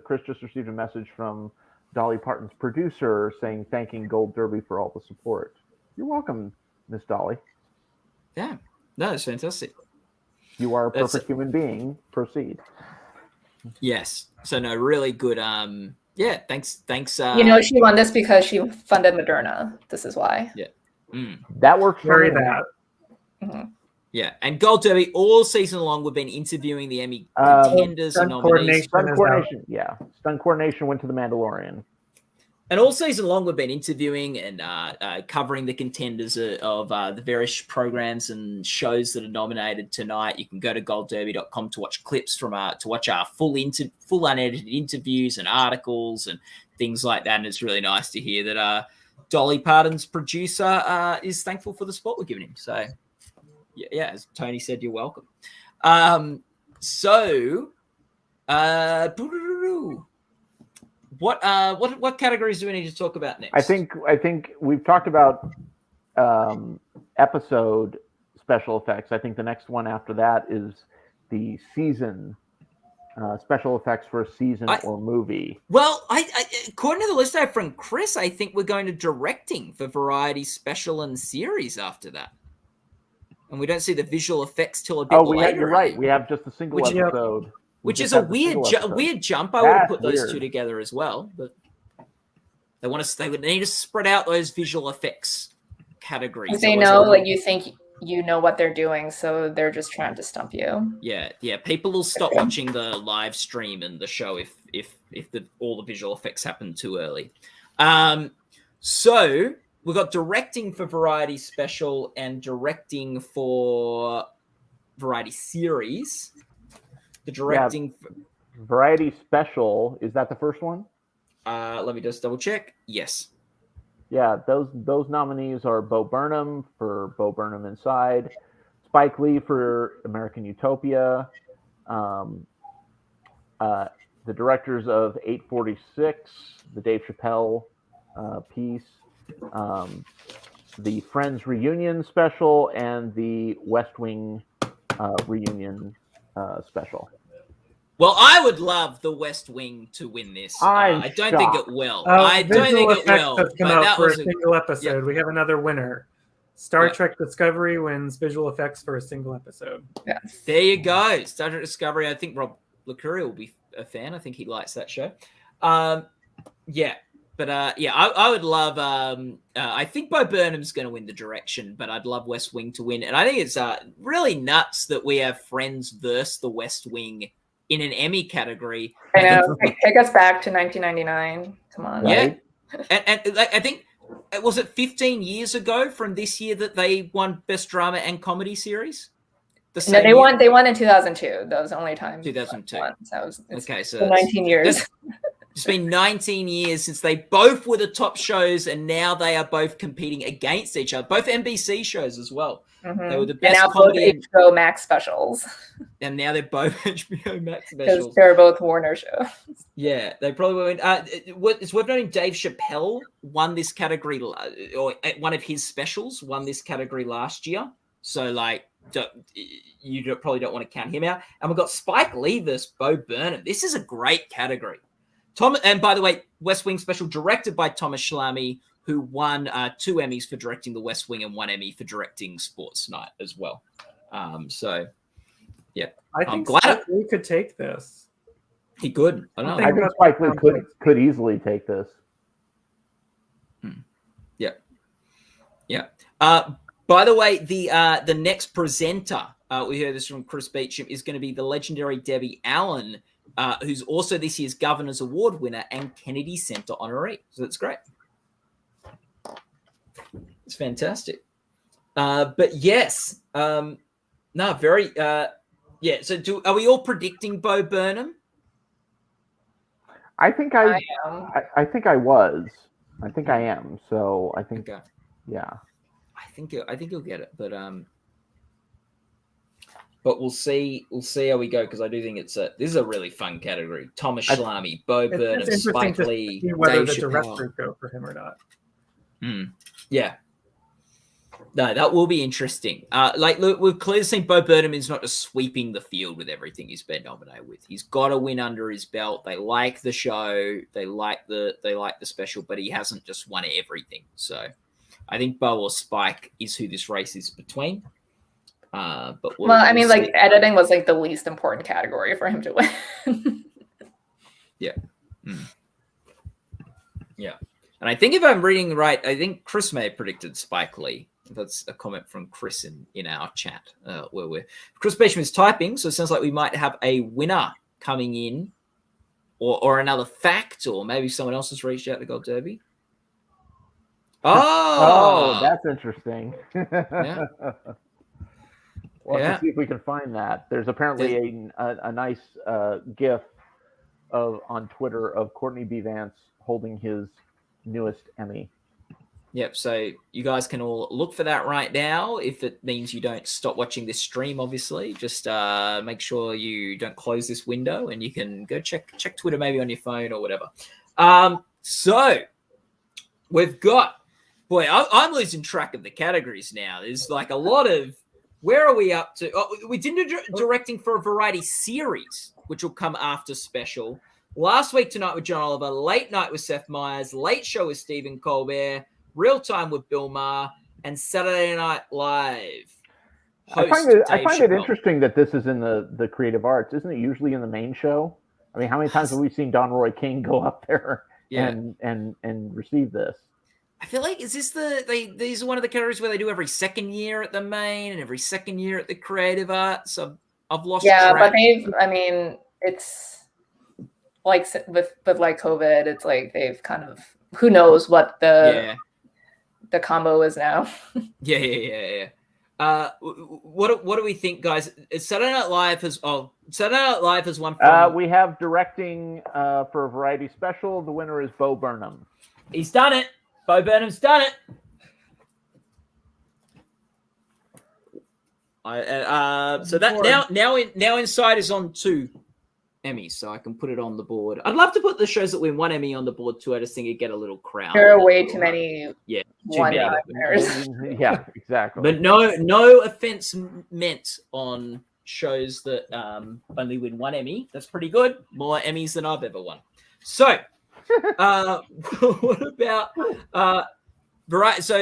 Chris just received a message from Dolly Parton's producer thanking Gold Derby for all the support. You're welcome, Miss Dolly. Yeah, no, it's fantastic. You are a perfect human being. Proceed. Yes. So no, really good. Thanks. She won this because she funded Moderna. This is why. Yeah. That works for me. Mm-hmm. Yeah, and Gold Derby all season long we've been interviewing the Emmy contenders and nominees. Stunt coordination went to the Mandalorian. And all season long we've been interviewing and covering the contenders of the various programs and shows that are nominated tonight. You can go to goldderby.com to watch clips to watch our full unedited interviews and articles and things like that. And it's really nice to hear that Dolly Parton's producer is thankful for the support we're giving him. So, yeah, as Tony said, you're welcome. What categories do we need to talk about next? I think we've talked about episode special effects. I think the next one after that is the season special effects for a season or movie. Well, I according to the list I have from Chris, I think we're going to directing for variety, special, and series after that. And we don't see the visual effects till a bit later. You're right. We have just a single episode. Which is a weird jump. I would have put those two together as well, but they would need to spread out those visual effects categories. They know, you think you know what they're doing, so they're just trying to stump you. Yeah. People will stop watching the live stream and the show if all the visual effects happen too early. So we've got directing for variety special and directing for variety series. The directing variety special, is that the first one? Let me just double check. Yes. Yeah, those nominees are Bo Burnham for Bo Burnham Inside, Spike Lee for American Utopia. The directors of 846, the Dave Chappelle piece, the Friends reunion special, and the West Wing reunion special. Well, I would love the West Wing to win this. I don't think it will. I don't think it will. Has come out for a single episode. Yep. We have another winner. Star Trek Discovery wins visual effects for a single episode. Yes. There you go. Star Trek Discovery. I think Rob LaCuria will be a fan. I think he likes that show. I would love. I think Bo Burnham's going to win the direction, but I'd love West Wing to win. And I think it's really nuts that we have Friends versus the West Wing in an Emmy category. I know. Take us back to 1999. Come on. Yeah, and I think. Was it 15 years ago from this year that they won Best Drama and Comedy Series? No, they won. They won in 2002. That was the only time. 2002. So 19 years. It's been 19 years since they both were the top shows, and now they are both competing against each other. Both NBC shows as well. Mm-hmm. They were the best and now comedy. Both HBO Max specials. And now they're both HBO Max specials. Because they're both Warner shows. Yeah, they probably will win. It's worth noting Dave Chappelle won this category, or one of his specials won this category last year. So, you probably don't want to count him out. And we've got Spike Lee versus Bo Burnham. This is a great category. And by the way, West Wing special directed by Thomas Schlamme, who won 2 Emmys for directing The West Wing and 1 Emmy for directing Sports Night as well. I think glad Spike Lee could take this. He could. I don't know. I think Spike Lee could easily take this. Yeah. By the way, the next presenter, we heard this from Chris Beecham, is going to be the legendary Debbie Allen, who's also this year's Governor's Award winner and Kennedy Center honoree. So that's great. It's fantastic. But yes, So are we all predicting Bo Burnham? I think I am. I think I was. I think I am. So I think, yeah. I think he'll get it, but we'll see. We'll see how we go, because I do think this is a really fun category. Thomas Schlamme, Bo Burnham, Spike Lee, whether Dave the Chappelle. directors go for him or not. Yeah. No, that will be interesting. Look, we've clearly seen Bo Burnham is not just sweeping the field with everything he's been nominated with. He's got a win under his belt. They like the show. They like the special, but he hasn't just won everything. So I think Bo or Spike is who this race is between. But we'll see. Editing was the least important category for him to win. Yeah. Yeah. And I think if I'm reading right, I think Chris may have predicted Spike Lee. That's a comment from Chris in our chat. Chris Beecham is typing, so it sounds like we might have a winner coming in, or another fact, or maybe someone else has reached out to Gold Derby. Oh, that's interesting. Yeah. We'll have to see if we can find that. There's apparently a nice GIF on Twitter of Courtney B. Vance holding his newest Emmy. Yep, so you guys can all look for that right now. If it means you don't stop watching this stream, obviously, just make sure you don't close this window, and you can go check Twitter maybe on your phone or whatever. So we've got, I'm losing track of the categories now. There's a lot of, where are we up to? Oh, we did directing for a variety series, which will come after special. Last week, Tonight with John Oliver, Late Night with Seth Meyers, Late Show with Stephen Colbert, Real Time with Bill Maher, and Saturday Night Live. I find it interesting that this is in the creative arts. Isn't it usually in the main show? I mean, how many times have we seen Don Roy King go up there and receive this? I feel like, is this these are one of the categories where they do every second year at the main and every second year at the creative arts? I've lost track. But it's with COVID, it's they've kind of, who knows what the combo is now. Yeah. What do we think, guys? Saturday Night Live has won. We have directing for a variety special. The winner is Bo Burnham. He's done it. Bo Burnham's done it. So that now Inside is on 2 Emmys, so I can put it on the board. I'd love to put the shows that win 1 Emmy on the board too. I just think it'd get a little crowded. There are way too many. Yeah, too many. Yeah, exactly. But no offense meant on shows that only win 1 Emmy. That's pretty good. More Emmys than I've ever won. So, what about variety? So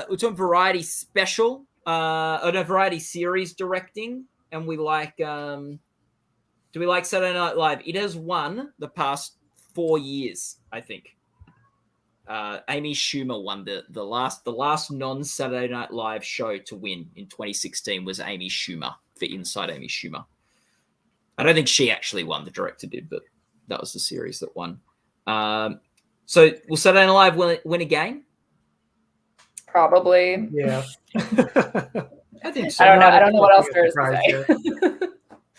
we're talking variety special, variety series directing, and we like. Do we like Saturday Night Live? It has won the past 4 years, I think. Amy Schumer won the last non-Saturday Night Live show to win in 2016 was Amy Schumer for Inside Amy Schumer. I don't think she actually won. The director did, but that was the series that won. So will Saturday Night Live win again? Probably. Yeah. I think so. I don't know what else there is to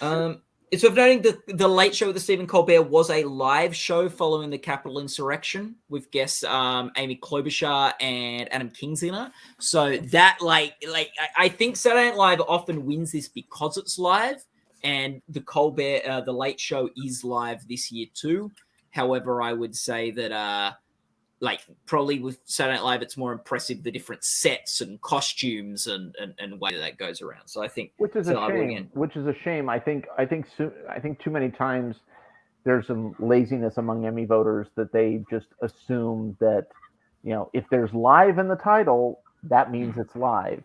say. It's worth noting that the Late Show with Stephen Colbert was a live show following the Capitol insurrection with guests Amy Klobuchar and Adam Kinzinger. So that I think Saturday Night Live often wins this because it's live, and the Colbert the Late Show is live this year too. However, I would say that probably with Saturday Night Live, it's more impressive the different sets and costumes and way that goes around. So I think, which is a shame. Which is a shame. I think too many times there's some laziness among Emmy voters that they just assume that if there's live in the title, that means it's live,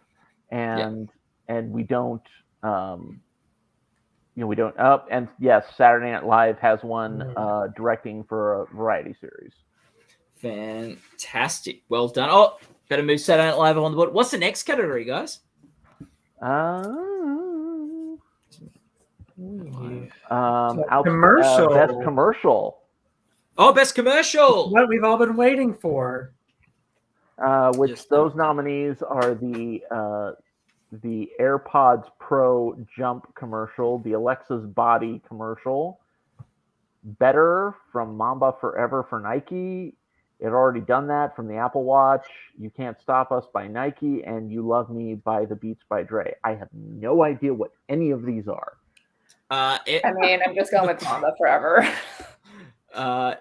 and we don't. We don't. And yes, Saturday Night Live has won directing for a variety series. Fantastic. Well done. Oh, better move Saturday Night Live on the board. What's the next category, guys? Commercial. Best commercial. Oh, best commercial. What we've all been waiting for. Those nominees are the AirPods Pro Jump commercial, the Alexa's Body commercial, Better from Mamba Forever for Nike. It already done that from the Apple Watch. You Can't Stop Us by Nike, and You Love Me by the Beats by Dre. I have no idea what any of these are. I'm just going with Mamba Forever. I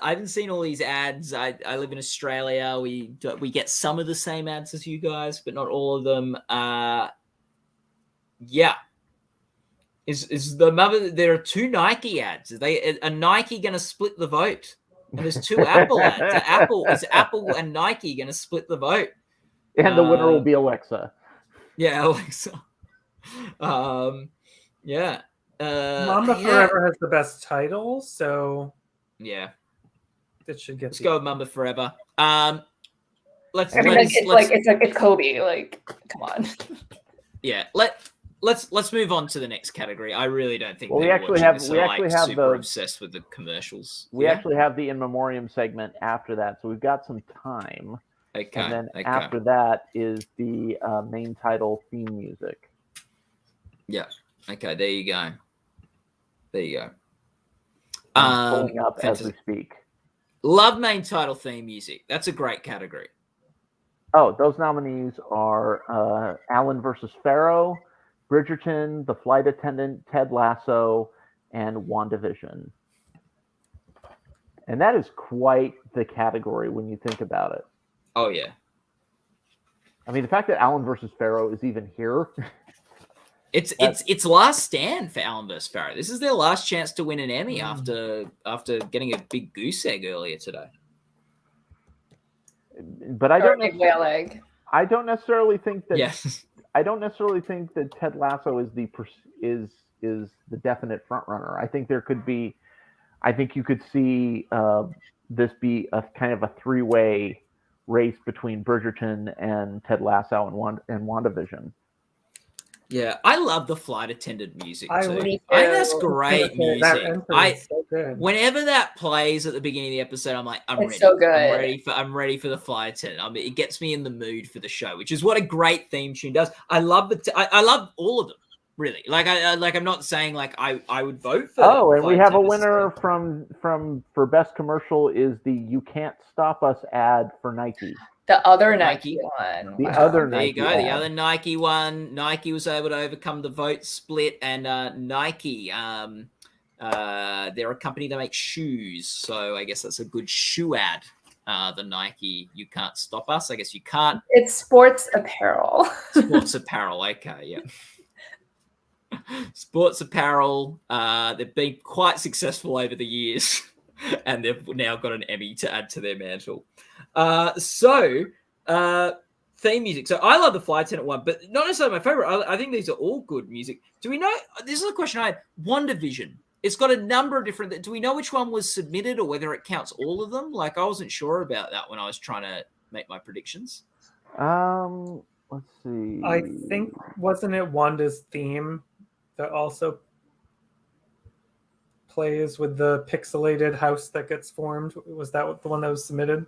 haven't seen all these ads. I live in Australia. We get some of the same ads as you guys, but not all of them. Is the mother? There are 2 Nike ads. Are Nike going to split the vote? And there's 2 Apple ads. Is Apple and Nike going to split the vote? And the winner will be Alexa. Yeah, Alexa. Mamba Forever has the best title, so yeah, it should get. Let's go with Mamba Forever. It's Kobe. Like, come on. Yeah, let's move on to the next category. I really don't think we actually have super obsessed with the commercials. We actually have the in memoriam segment after that, so we've got some time. Okay. And then after that is the main title theme music. Yeah. Okay. There you go. Pulling up as we speak. Love main title theme music. That's a great category. Oh, those nominees are Allen versus Farrow, Bridgerton, The Flight Attendant, Ted Lasso, and WandaVision. And that is quite the category when you think about it. Oh, yeah. I mean, the fact that Allen versus Farrow is even here. It's last stand for Allen versus Farrow. This is their last chance to win an Emmy after getting a big goose egg earlier today. But I don't necessarily think that. Yes. I don't necessarily think that Ted Lasso is the definite front runner. I think there could be. I think you could see this be a kind of a 3-way race between Bridgerton and Ted Lasso and WandaVision. Yeah, I love the Flight Attendant music too. I think that's great music. So good. Whenever that plays at the beginning of the episode, I'm like, I'm ready. So good. I'm ready for the Flight Attendant. It gets me in the mood for the show, which is what a great theme tune does. I love I love all of them, really. I'm not saying I would vote for. Oh, and we have a winner for best commercial is the "You Can't Stop Us" ad for Nike. The other Nike one. The Wow. other There you Nike go. ad. The other Nike one. Nike was able to overcome the vote split, and Nike, they're a company that makes shoes, so I guess that's a good shoe ad. The Nike, you can't stop us. I guess you can't. It's sports apparel. Sports apparel. Okay, yeah. Sports apparel. They've been quite successful over the years, and they've now got an Emmy to add to their mantle. Theme music. So I love the Flight Attendant one, but not necessarily my favorite. I think these are all good music. Do we know? This is a question I had. WandaVision. It's got a number of different. Do we know which one was submitted or whether it counts all of them? Like I wasn't sure about that when I was trying to make my predictions. Let's see. I think, wasn't it Wanda's theme that also plays with the pixelated house that gets formed? Was that the one that was submitted?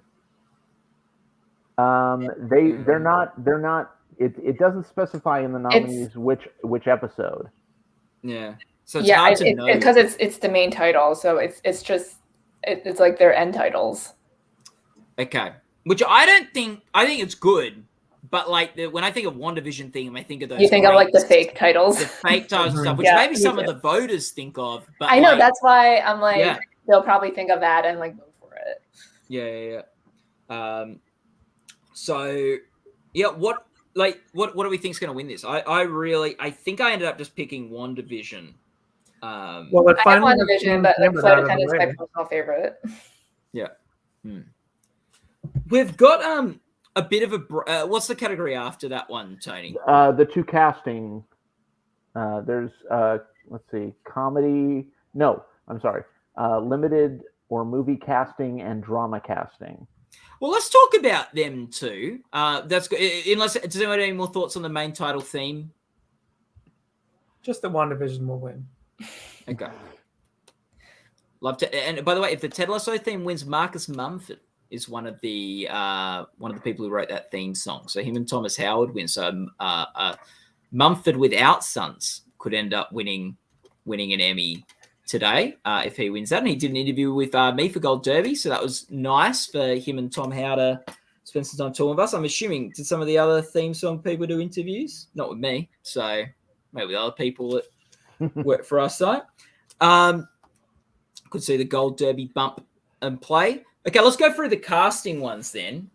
They're not. It doesn't specify in the nominees which episode. Yeah. So it's hard to know because it's the main title, so it's just it's like their end titles. Okay, which I think it's good, but like when I think of WandaVision theme, I think of those. You think of like the fake titles, the fake titles and stuff, which maybe some of the voters think of. But I know that's why I'm like they'll probably think of that and like vote for it. Yeah. So yeah, what do we think is going to win this? I think I ended up just picking WandaVision. Well, I have WandaVision, but like Flight Attendant is my personal favorite. Yeah. We've got a bit of a what's the category after that one, Tony? The two casting. There's let's see, comedy. No, I'm sorry. Limited or movie casting and drama casting. Well, let's talk about them too. That's good. Unless does anyone have any more thoughts on the main title theme? Just that WandaVision will win. Okay. Love to. And by the way, if the Ted Lasso theme wins, Marcus Mumford is one of the people who wrote that theme song. So him and Thomas Howard win. So Mumford without Sons could end up winning an Emmy today if he wins that. And he did an interview with me for Gold Derby, so that was nice for him and Tom Howe to spend some time talking with us. I'm assuming, did some of the other theme song people do interviews? Not with me, so maybe with other people that work for us. So could see the Gold Derby bump and play. Okay, let's go through the casting ones then.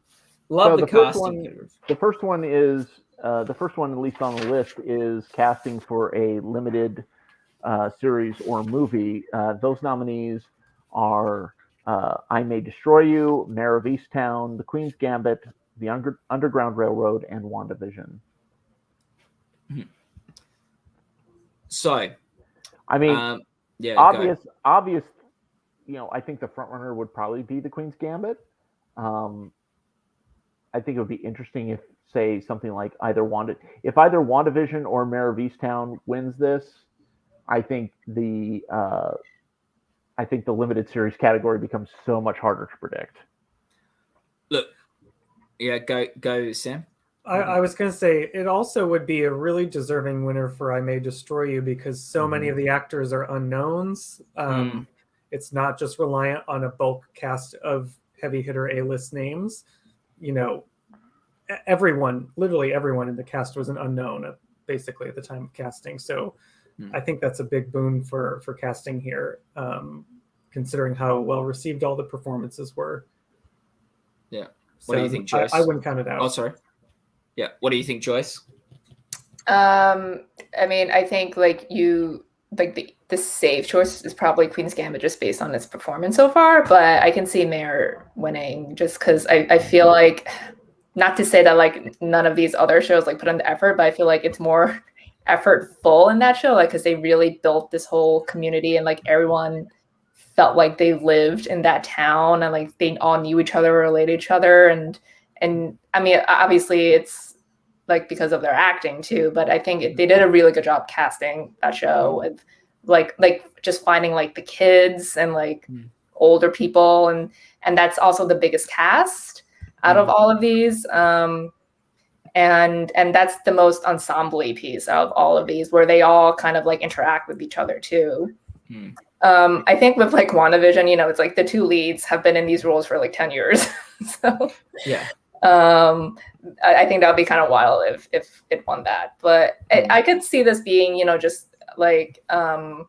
Love the casting. The first one is the first one, at least on the list, is casting for a limited series or movie. Those nominees are I May Destroy You, Mare of Easttown, The Queen's Gambit, The Underground Railroad, and WandaVision. So, I mean, obvious. You know, I think the front runner would probably be The Queen's Gambit. I think it would be interesting if, say, something like either WandaVision or Mare of Easttown wins this. I think the limited series category becomes so much harder to predict. Look, yeah, go, Sam. I was going to say it also would be a really deserving winner for I May Destroy You because so many of the actors are unknowns. It's not just reliant on a bulk cast of heavy hitter A-list names. You know, literally everyone in the cast was an unknown basically at the time of casting. So I think that's a big boon for casting here, considering how well received all the performances were. Yeah. What do you think, Joyce? I wouldn't count it out. Oh, sorry. Yeah. What do you think, Joyce? I mean, I think the safe choice is probably Queen's Gambit just based on its performance so far, but I can see Mare winning just because I feel like, not to say that like none of these other shows like put in the effort, but I feel like it's more effortful in that show, like because they really built this whole community and like everyone felt like they lived in that town and like they all knew each other, related to each other, and I mean obviously it's like because of their acting too, but I think they did a really good job casting that show with like just finding like the kids and like older people, and that's also the biggest cast out of all of these. And that's the most ensemble-y piece of all of these, where they all kind of like interact with each other too. I think with like WandaVision, you know, it's like the two leads have been in these roles for like 10 years. So yeah. I think that would be kind of wild if it won that. But I could see this being, just like 2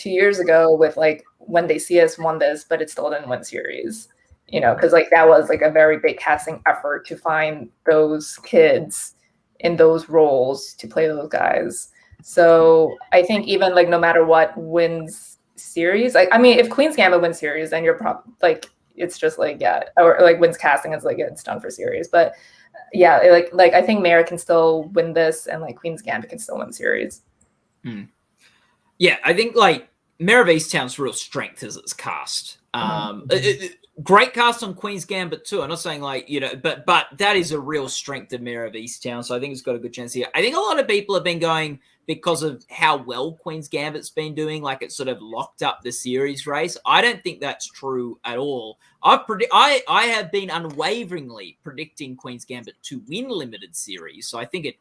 years ago with like When They See Us won this, but it still didn't win series. Because like that was like a very big casting effort to find those kids in those roles to play those guys. So I think even like no matter what wins series, like I mean, if Queen's Gambit wins series, then you're probably like it's just like or like wins casting, it's like it's done for series. But yeah, like I think Mare can still win this, and like Queen's Gambit can still win series. Yeah, I think like Mare of Easttown's real strength is its cast. Great cast on Queen's Gambit too. I'm not saying like, but that is a real strength of Mare of Easttown. So I think it's got a good chance here. I think a lot of people have been going because of how well Queen's Gambit's been doing, like it sort of locked up the series race. I don't think that's true at all. I have been unwaveringly predicting Queen's Gambit to win limited series. So I think it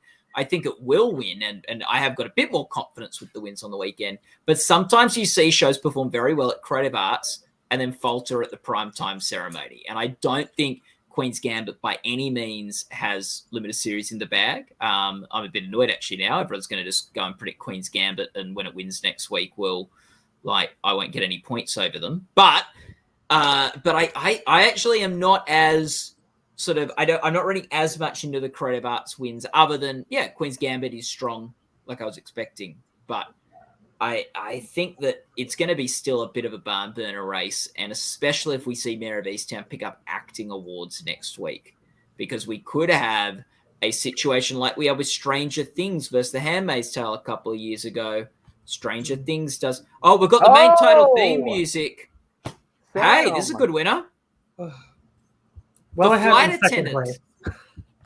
will win, and I have got a bit more confidence with the wins on the weekend. But sometimes you see shows perform very well at Creative Arts and then falter at the primetime ceremony. And I don't think Queen's Gambit by any means has limited series in the bag. I'm a bit annoyed actually now. Everyone's going to just go and predict Queen's Gambit, and when it wins next week, I won't get any points over them. But I actually am not as sort of I'm not running as much into the Creative Arts wins, other than Queen's Gambit is strong like I was expecting, but I think that it's going to be still a bit of a barn burner race, and especially if we see Mare of Easttown pick up acting awards next week, because we could have a situation like we had with Stranger Things versus The Handmaid's Tale a couple of years ago. Stranger Things does. Oh, we've got the main title theme music. Hey, this is a good winner. Well, the I have Flight in second Attendant. place.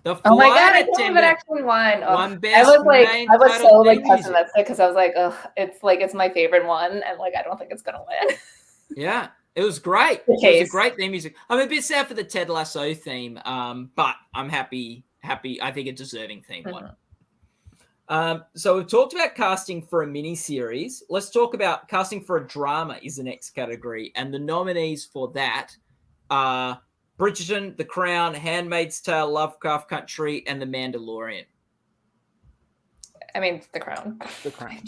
The Oh my god, I Flight can't even Attendant actually won. Oh, won best main I was title so like theme music. pessimistic because I was like, it's my favorite one, and like I don't think it's gonna win. Yeah, it was great. It was a great theme music. I'm a bit sad for the Ted Lasso theme, but I'm happy. I think a deserving theme one. So we've talked about casting for a mini series. Let's talk about casting for a drama is the next category, and the nominees for that are Bridgerton, The Crown, Handmaid's Tale, Lovecraft Country, and The Mandalorian. I mean, The Crown. The Crown.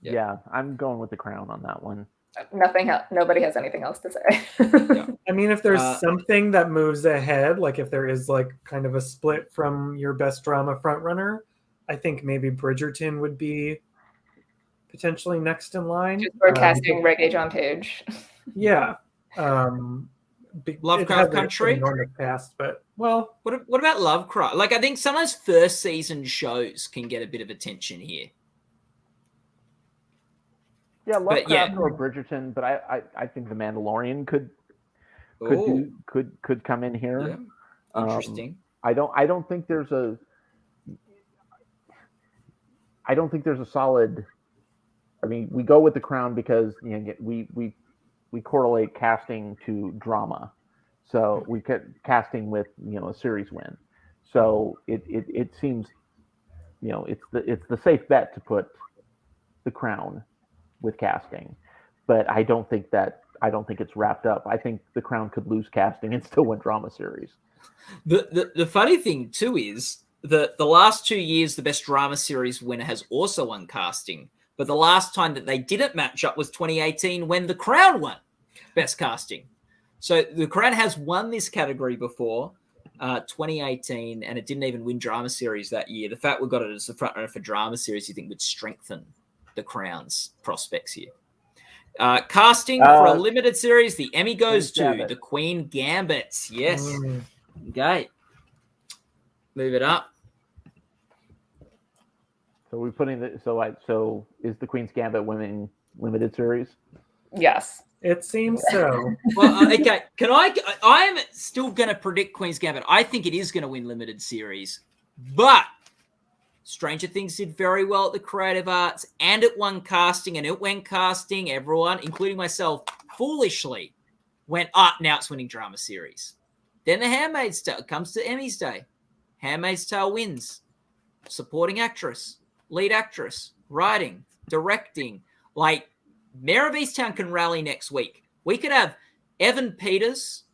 Yeah, I'm going with The Crown on that one. Nobody has anything else to say. Yeah. I mean, if there's something that moves ahead, like if there is like kind of a split from your best drama frontrunner, I think maybe Bridgerton would be potentially next in line. Just for casting Reggae John Page. Yeah. Lovecraft Country? Enormous past, but well. What about Lovecraft? Like, I think sometimes first season shows can get a bit of attention here. Yeah, Lovecraft or Bridgerton, but I think The Mandalorian could come in here. Yeah. Interesting. I don't think there's a solid. I mean, we go with The Crown because we correlate casting to drama, so we get casting with a series win. So it seems it's the safe bet to put The Crown with casting, but I don't think it's wrapped up. I think The Crown could lose casting and still win drama series. The funny thing too is that the last 2 years the best drama series winner has also won casting. But the last time that they didn't match up was 2018 when The Crown won best casting. So The Crown has won this category before, 2018, and it didn't even win drama series that year. The fact we got it as the front runner for drama series, you think would strengthen The Crown's prospects here. Casting for a limited series, the Emmy goes to The Queen Gambit. Yes. Okay. Move it up. So we're putting so is the Queen's Gambit winning limited series? Yes. It seems so. Well, okay. I am still going to predict Queen's Gambit. I think it is going to win limited series, but Stranger Things did very well at the Creative Arts, and it won casting, and it went casting. Everyone, including myself, foolishly went, now it's winning drama series. Then The Handmaid's Tale comes to Emmys Day. Handmaid's Tale wins. Supporting actress, lead actress, writing, directing. Like, Mare of Easttown can rally next week. We could have Evan Peters,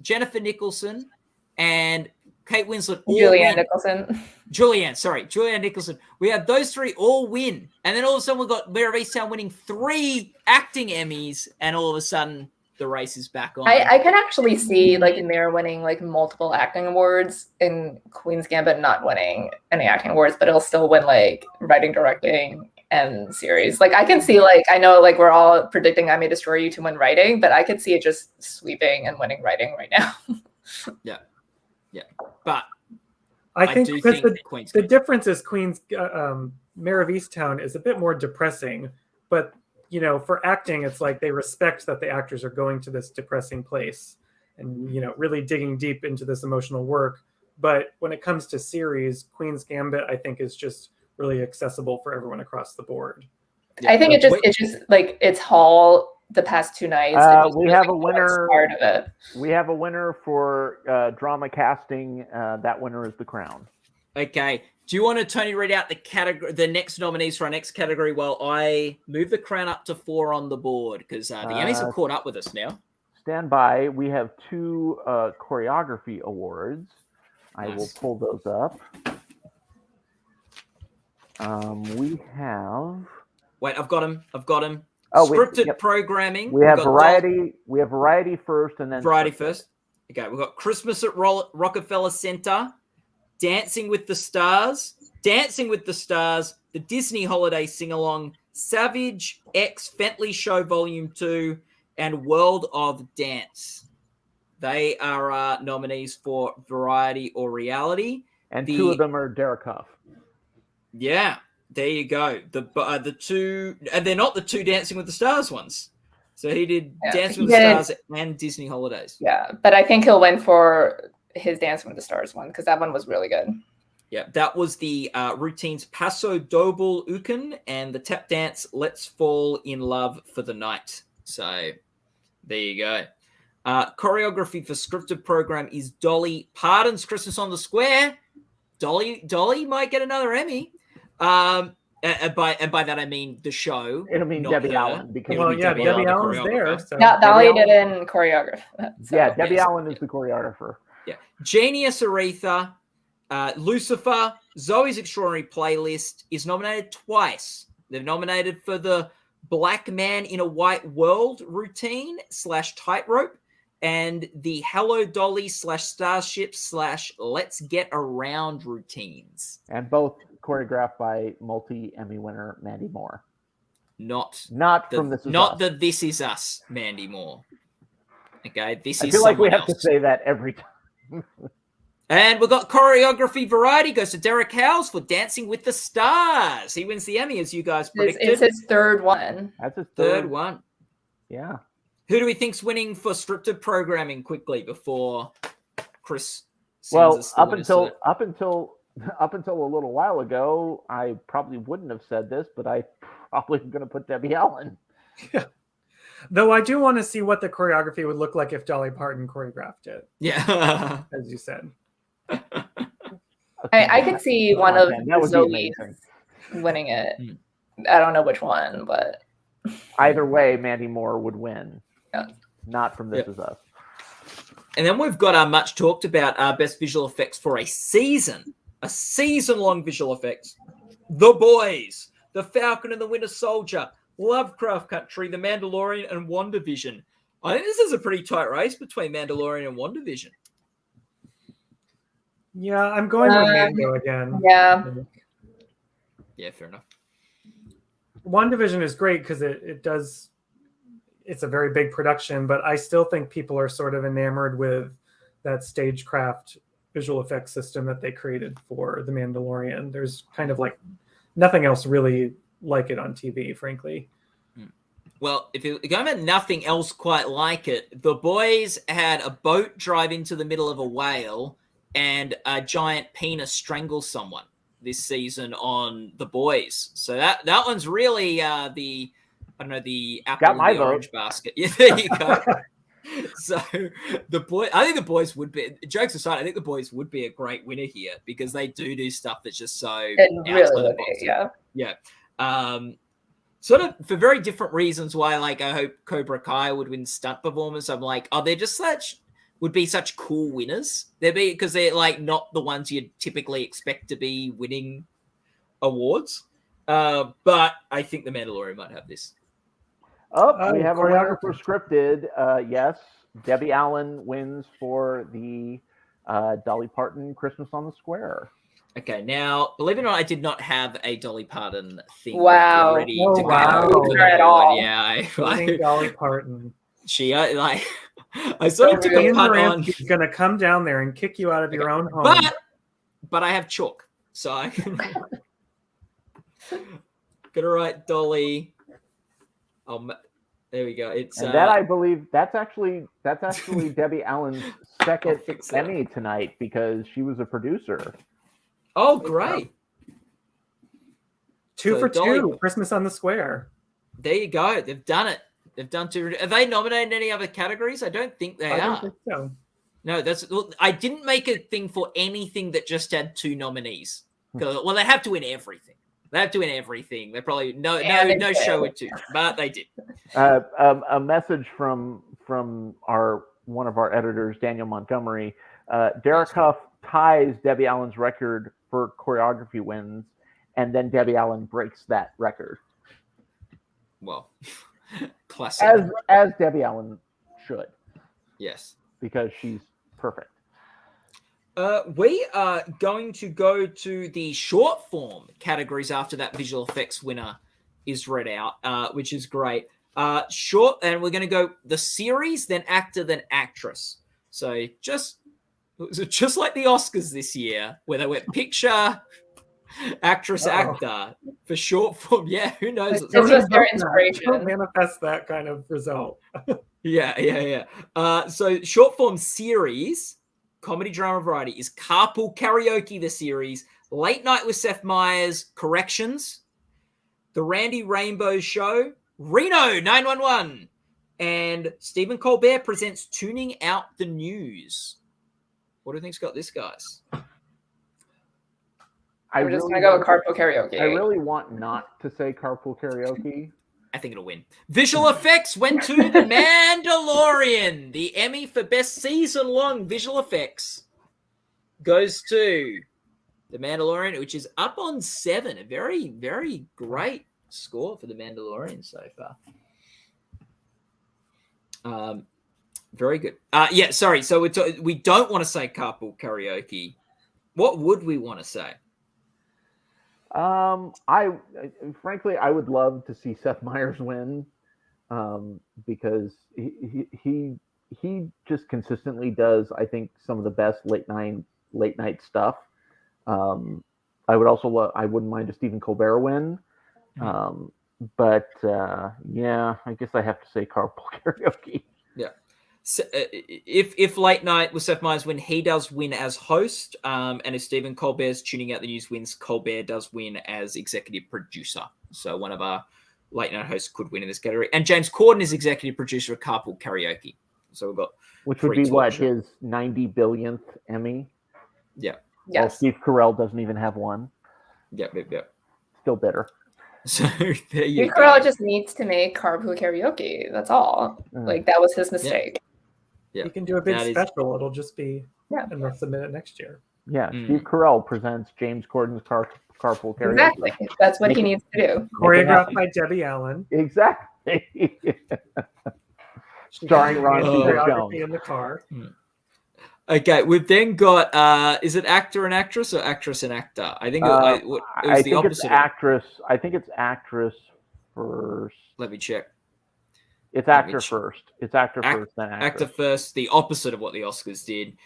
Jennifer Nicholson, and Kate Winslet all Julianne win. Nicholson. Julianne Nicholson. We have those three all win. And then all of a sudden we've got Mare of Easttown winning 3 acting Emmys, and all of a sudden the race is back on. I can actually see like Mare winning like multiple acting awards and Queen's Gambit not winning any acting awards, but it'll still win like writing, directing, and series. Like I can see like, I know like we're all predicting I May Destroy You to win writing, but I could see it just sweeping and winning writing right now. Yeah. But I think do because Queen's the good. difference is Queen's Mare of Easttown is a bit more depressing, but you know, for acting, it's like they respect that the actors are going to this depressing place and, you know, really digging deep into this emotional work. But when it comes to series, Queen's Gambit, I think, is just really accessible for everyone across the board. Yeah, I think it's just like it's Hall the past 2 nights. We have a winner. Part of it. We have a winner for drama casting. That winner is The Crown. Okay. Do you want to, Tony, read out the next nominees for our next category while I move The Crown up to 4 on the board? Because the Emmys have caught up with us now. Stand by. We have 2 choreography awards. I will pull those up. We have. Wait, I've got him. Oh, scripted programming. We have variety. We have variety first, and then variety first. Okay, we've got Christmas at Rockefeller Center, Dancing with the Stars, the Disney Holiday Sing-Along, Savage X Fentley Show Volume 2, and World of Dance. They are nominees for variety or reality. And 2 of them are Derek Huff. Yeah, there you go. The 2, and they're not the 2 Dancing with the Stars ones. So he did Dancing with the Stars and Disney Holidays. Yeah, but I think he'll win for his Dancing with the Stars one because that one was really good. Yeah, that was the routines Paso Doble Uken and the tap dance Let's Fall in Love for the Night. So there you go. Choreography for scripted program is Dolly Parton's Christmas on the Square. Dolly might get another Emmy. And by that I mean the show. It'll mean Debbie Allen because Debbie Allen's there. So. Yeah, Dolly didn't choreograph. So. Yeah, Debbie Allen is the choreographer. Yeah, Genius Aretha, Lucifer, Zoe's Extraordinary Playlist is nominated twice. They're nominated for the Black Man in a White World routine / tightrope, and the Hello Dolly / Starship / Let's Get Around routines. And both choreographed by multi-Emmy winner Mandy Moore. Not from This Is Us. Not the This Is Us Mandy Moore. Okay, I feel like we have to say that every time. And we've got choreography variety goes to Derek Howes for Dancing with the Stars. He wins the Emmy, as you guys predicted. It's his 3rd one. That's his third one. Yeah. Who do we think's winning for scripted programming quickly before Chris? Well, up until a little while ago, I probably wouldn't have said this, but I probably am going to put Debbie Allen. Yeah. Though I do want to see what the choreography would look like if Dolly Parton choreographed it. Yeah. As you said. I could see one of Zoe amazing. winning it. I don't know which one, but either way, Mandy Moore would win. Yeah. Not from This Is Us. And then we've got our much talked about our best visual effects for a season-long visual effects. The Boys, The Falcon and the Winter Soldier, Lovecraft Country, The Mandalorian, and WandaVision. I think this is a pretty tight race between Mandalorian and WandaVision. Yeah, I'm going with Mando again. Yeah. Yeah, fair enough. WandaVision is great because it's a very big production, but I still think people are sort of enamored with that stagecraft visual effects system that they created for The Mandalorian. There's kind of like nothing else really like it on TV, frankly. Well, if you're going about nothing else quite like it, The Boys had a boat drive into the middle of a whale and a giant penis strangle someone this season on The Boys. So that one's really the apple in the orange basket. Yeah, there you go. So I think The Boys would be, jokes aside, I think The Boys would be a great winner here because they do stuff that's just so really, yeah. Yeah. sort of for very different reasons why, like, I hope Cobra Kai would win stunt performance. I'm like, oh, they're just would be such cool winners. Because they're like not the ones you'd typically expect to be winning awards. But I think The Mandalorian might have this. We have a winner for scripted. Yes, Debbie Allen wins for the Dolly Parton Christmas on the Square. Okay, now, believe it or not, I did not have a Dolly Parton thing ready Oh, to wow. go. At all. Yeah, Dolly Parton. She like I sort of took a punt on. She's gonna come down there and kick you out of your own home. But I have chalk, so I can gonna write Dolly. There we go. It's and that I believe that's actually Debbie Allen's second Emmy tonight because she was a producer. Oh, great! Two for Dolly, two. Christmas on the Square. There you go. They've done it. They've done two. Are they nominated in any other categories? I don't think they are. I don't think so. No, I didn't make a thing for anything that just had 2 nominees. Well, they have to win everything. They have to win everything. They probably no show with 2, but they did. A message from one of our editors, Daniel Montgomery. Derek Huff ties Debbie Allen's record for choreography wins, and then Debbie Allen breaks that record. Well, classic. As Debbie Allen should. Yes. Because she's perfect. We are going to go to the short form categories after that visual effects winner is read out, which is great. Short, and we're going to go the series, then actor, then actress. So just like the Oscars this year, where they went picture, actress, actor for short form. Yeah, who knows? It's just their inspiration. Don't manifest that kind of result. Yeah. So short form series, comedy, drama, variety is Carpool Karaoke, the series, Late Night with Seth Meyers, Corrections, The Randy Rainbow Show, Reno 911, and Stephen Colbert presents Tuning Out the News. What do you think's got this, guys? I'm just going to go with Carpool Karaoke. I really want not to say Carpool Karaoke. I think it'll win. Visual effects went to The Mandalorian. The Emmy for Best Season-Long Visual Effects goes to The Mandalorian, which is up on 7. A very, very great score for The Mandalorian so far. Very good. Yeah, sorry. So we don't want to say Carpool Karaoke. What would we want to say? I frankly would love to see Seth Meyers win, because he just consistently does, I think, some of the best late night stuff. I wouldn't mind a Stephen Colbert win, but yeah, I guess I have to say Carpool Karaoke. Yeah. So, if Late Night with Seth Meyers win, he does win as host, and if Stephen Colbert's Tuning Out the News wins, Colbert does win as executive producer. So one of our late night hosts could win in this category. And James Corden is executive producer of Carpool Karaoke. So we've got which would be what, his 90 billionth Emmy? Yeah. Yes. Well, Steve Carell doesn't even have one. Yep. Still bitter. So there you go. Carell just needs to make Carpool Karaoke. That's all. Like, that was his mistake. Yeah. You can do a big special. It'll just be, and they'll submit it next year. Yeah, Steve Carell presents James Corden's Carpool Karaoke. Exactly. That's what he needs to do. Choreographed by Debbie Allen. Exactly. Starring Ron Jones. In the car. Okay, we've then got, is it actor and actress or actress and actor? I think it was the opposite. It's actress. I think it's actress first. Let me check. It's actor first. It's actor first, then actress. Actor first, the opposite of what the Oscars did.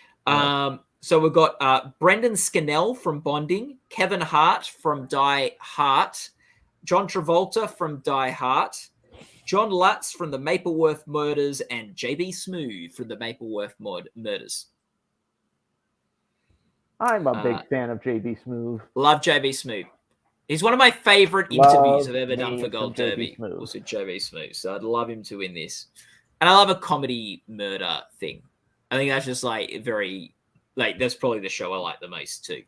So we've got Brendan Scannell from Bonding, Kevin Hart from Die Hard, John Travolta from Die Hard, John Lutz from the Mapleworth Murders, and JB Smoove from the Mapleworth Murders. I'm a big fan of JB Smoove. Love JB Smoove. He's one of my favorite interviews I've ever done for Gold Derby. Also JB Smoove. So I'd love him to win this. And I love a comedy murder thing. I think that's just like very, like, that's probably the show I like the most too.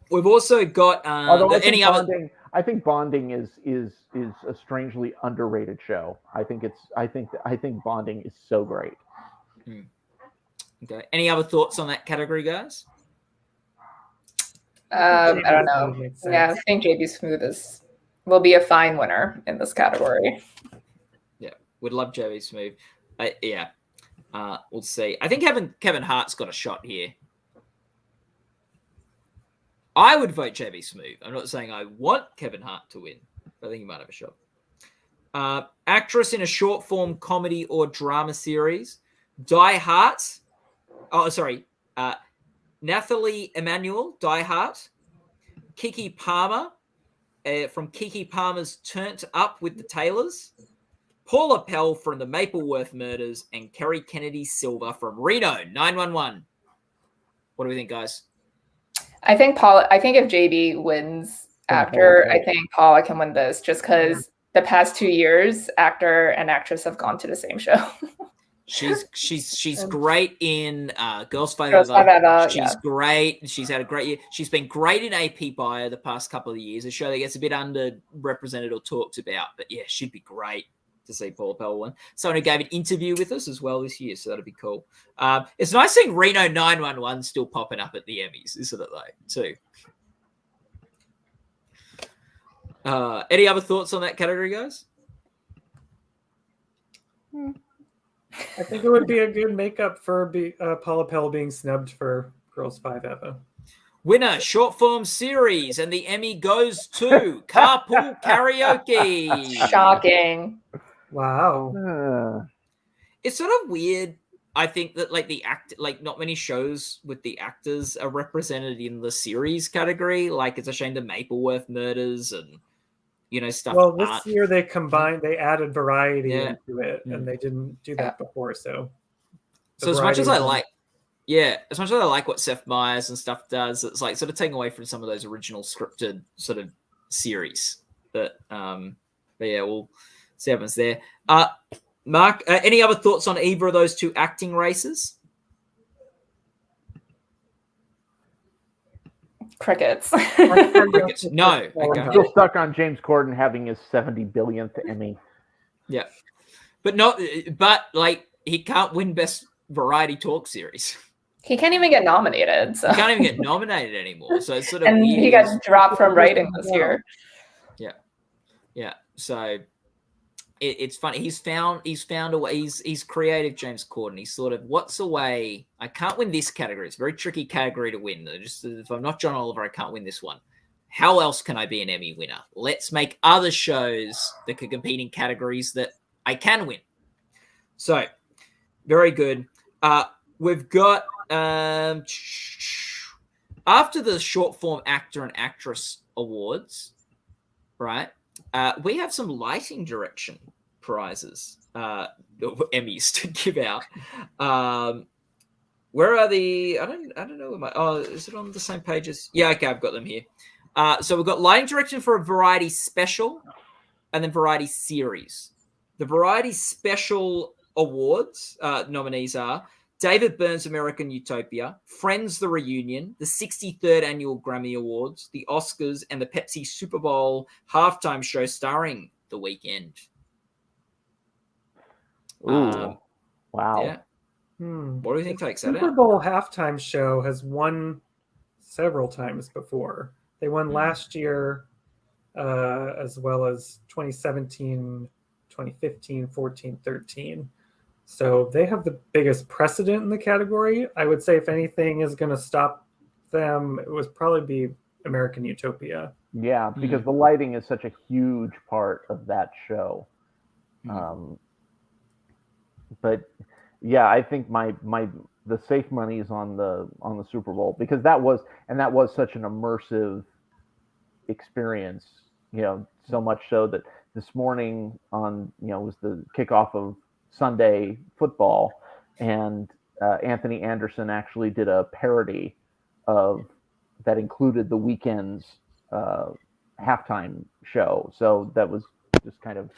We've also got Although I I think Bonding is a strangely underrated show. I think Bonding is so great. Okay. Any other thoughts on that category, guys? I don't know. Yeah, I think JB Smooth will be a fine winner in this category. Yeah, would love JB Smooth. Yeah, we'll see. I think Kevin Hart's got a shot here. I would vote JB Smooth. I'm not saying I want Kevin Hart to win, but I think he might have a shot. Actress in a short form comedy or drama series. Die Hart. Oh, sorry. Nathalie Emmanuel, Die Hart. Kiki Palmer from Kiki Palmer's Turned Up with the Taylors. Paula Pell from the Mapleworth Murders. And Kerry Kennedy Silver from Reno 911. What do we think, guys? I think if JB wins actor, I think Paula can win this just because the past 2 years, actor and actress have gone to the same show. She's great in Girls Fight Girls Fight Over. She's great. She's had a great year. She's been great in AP Bio the past couple of years. A show that gets a bit underrepresented or talked about. But yeah, she'd be great to see Paula Pell win. Someone who gave an interview with us as well this year, so that'd be cool. It's nice seeing Reno 911 still popping up at the Emmys, isn't it, though, too? Any other thoughts on that category, guys? I think it would be a good makeup for Paula Pell being snubbed for Girls 5 Eva. Winner, short form series, and the Emmy goes to Carpool Karaoke. Shocking. Wow. It's sort of weird. I think that not many shows with the actors are represented in the series category. Like, it's a shame the Mapleworth Murders and stuff. Well, this year they added variety into it, Yeah. and they didn't do that before. So as much as I like what Seth Meyers and stuff does, it's like sort of taking away from some of those original scripted sort of series. But yeah, we'll see what happens there. Mark, any other thoughts on either of those two acting races? Crickets. No. Okay. I'm still stuck on James Corden having his 70 billionth Emmy. Yeah, but he can't win Best Variety Talk Series. He can't even get nominated. So. He can't even get nominated anymore. So it's sort of and weird. He got dropped from writing this year. Yeah. So it's funny. He's found a way. He's creative, James Corden. He's sort of, what's a way? I can't win this category. It's a very tricky category to win. Just if I'm not John Oliver, I can't win this one. How else can I be an Emmy winner? Let's make other shows that could compete in categories that I can win. So very good. We've got after the short form actor and actress awards, right? We have some lighting direction prizes, Emmys to give out. Where are the? I don't know. Oh, is it on the same pages? Yeah, okay, I've got them here. So we've got lighting direction for a variety special, and then variety series. The variety special awards nominees are David Byrne's American Utopia, Friends the Reunion, the 63rd Annual Grammy Awards, the Oscars, and the Pepsi Super Bowl halftime show starring The Weeknd. Ooh, wow. Yeah. What do you think takes that Super out? Bowl halftime show has won several times before. They won last year, as well as 2017, 2015, 14, 13. So they have the biggest precedent in the category. I would say if anything is going to stop them, it would probably be American Utopia. Yeah, because the lighting is such a huge part of that show. But yeah, I think the safe money is on the Super Bowl, because that was such an immersive experience. So much so that this morning was the kickoff of Sunday football, and Anthony Anderson actually did a parody of that included the Weeknd's halftime show. So that was just kind of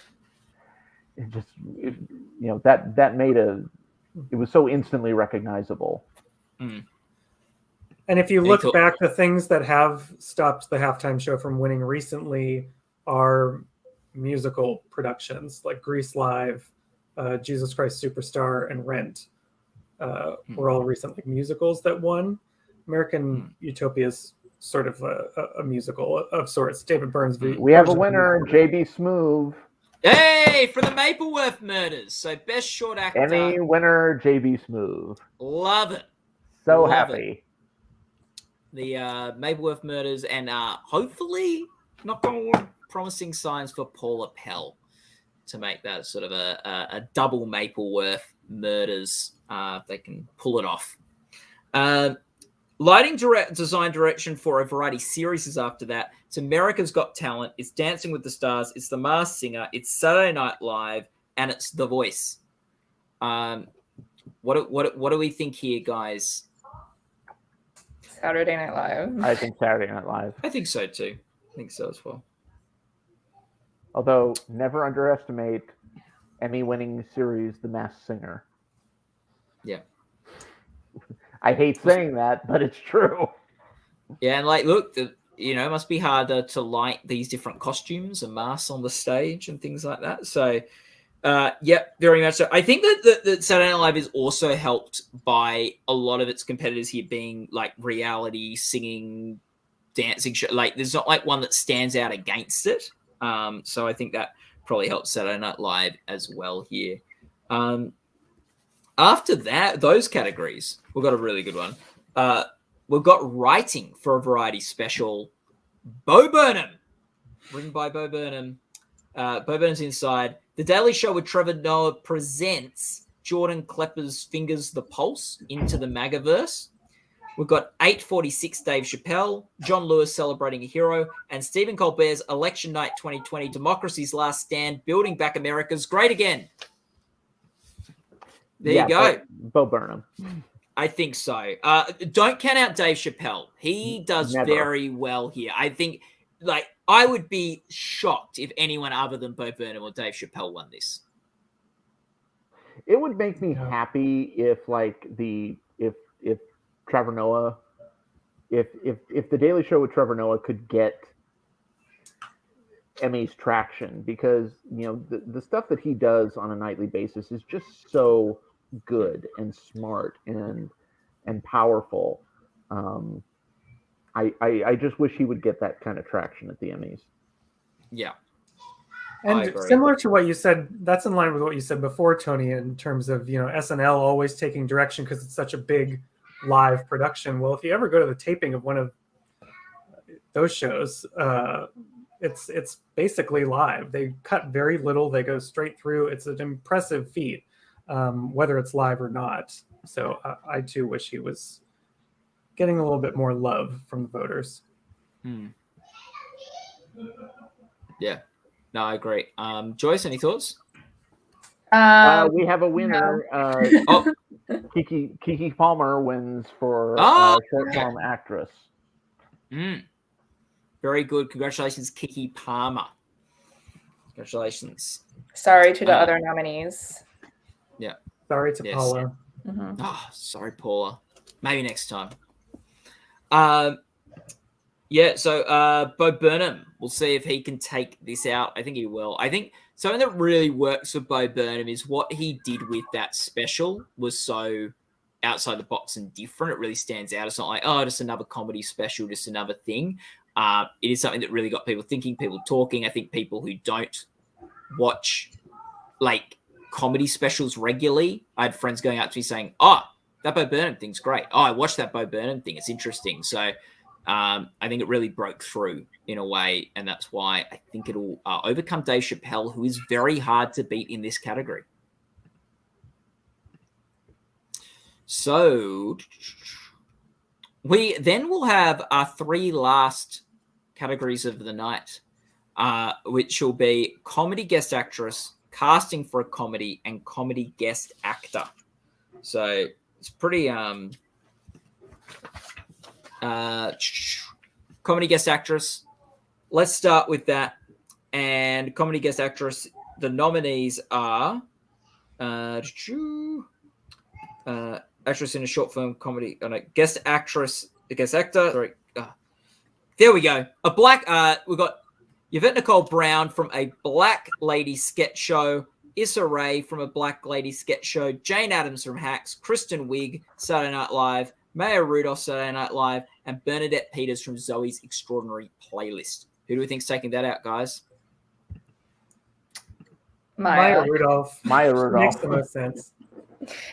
that made it was so instantly recognizable. And if you Any look thought- back, the things that have stopped the halftime show from winning recently are musical productions like Grease Live, Jesus Christ Superstar, and Rent. Were all recently musicals that won. American Utopia is sort of a musical of sorts. David Byrne's. We have a winner, JB Smoove. Hey, for the Mapleworth Murders. So best short actor. Emmy winner, JB Smoove. Love it. So Love happy. The Mapleworth Murders, and hopefully, not going to promising signs for Paula Pell to make that sort of a double Mapleworth Murders. They can pull it off. Lighting design direction for a variety series is after that. It's America's Got Talent. It's Dancing with the Stars. It's The Masked Singer. It's Saturday Night Live, and it's The Voice. What do we think here, guys? Saturday Night Live. I think Saturday Night Live. I think so too. I think so as well. Although, never underestimate Emmy-winning series The Masked Singer. Yeah. I hate saying that, but it's true. Yeah, and like, look, it must be harder to light these different costumes and masks on the stage and things like that. So, very much so. I think that Saturday Night Live is also helped by a lot of its competitors here being like reality, singing, dancing show. Like, there's not like one that stands out against it. So I think that probably helps Saturday Night Live as well here. After that, those categories, we've got a really good one. We've got writing for a variety special. Bo Burnham, written by Bo Burnham. Bo Burnham's inside. The Daily Show with Trevor Noah presents Jordan Klepper's Fingers the Pulse into the Magaverse. We've got 8:46 Dave Chappelle, John Lewis Celebrating a Hero, and Stephen Colbert's Election Night 2020, Democracy's Last Stand, Building Back America's Great Again. There you go. Bo Burnham. I think so. Don't count out Dave Chappelle. He does very well here. I think, I would be shocked if anyone other than Bo Burnham or Dave Chappelle won this. It would make me happy if Trevor Noah, if the Daily Show with Trevor Noah could get Emmy's traction, because the stuff that he does on a nightly basis is just so good and smart and powerful. I just wish he would get that kind of traction at the Emmys. Yeah. And similar to what you said, that's in line with what you said before, Tony, in terms of, SNL always taking direction because it's such a big live production. Well, if you ever go to the taping of one of those shows, it's basically live. They cut very little. They go straight through. It's an impressive feat, whether it's live or not. So I too wish he was getting a little bit more love from the voters. Yeah. No, I agree. Joyce, any thoughts? We have a winner. Kiki Palmer wins for short form actress. Very good. Congratulations, Kiki Palmer. Congratulations. Sorry to the other nominees. Yeah. Sorry to Paula. Mm-hmm. Oh, sorry, Paula. Maybe next time. So Bo Burnham, we'll see if he can take this out. I think he will. I think something that really works for Bo Burnham is what he did with that special was so outside the box and different. It really stands out. It's not like, just another comedy special, just another thing. It is something that really got people thinking, people talking. I think people who don't watch comedy specials regularly, I had friends going up to me saying, that Bo Burnham thing's great. I watched that Bo Burnham thing. It's interesting. So I think it really broke through in a way, and that's why I think it'll overcome Dave Chappelle, who is very hard to beat in this category. So we then will have our three last categories of the night, which will be comedy guest actress, casting for a comedy, and comedy guest actor. So it's pretty comedy guest actress. Let's start with that. And comedy guest actress, the nominees are actress in a short film comedy, guest actress guest actor. Sorry. There we go. A black. We've got Yvette Nicole Brown from A Black Lady Sketch Show, Issa Rae from A Black Lady Sketch Show, Jane Addams from Hacks, Kristen Wiig, Saturday Night Live, Maya Rudolph, Saturday Night Live, and Bernadette Peters from Zoe's Extraordinary Playlist. Who do we think's taking that out, guys? Maya Rudolph. Maya Rudolph makes the most sense.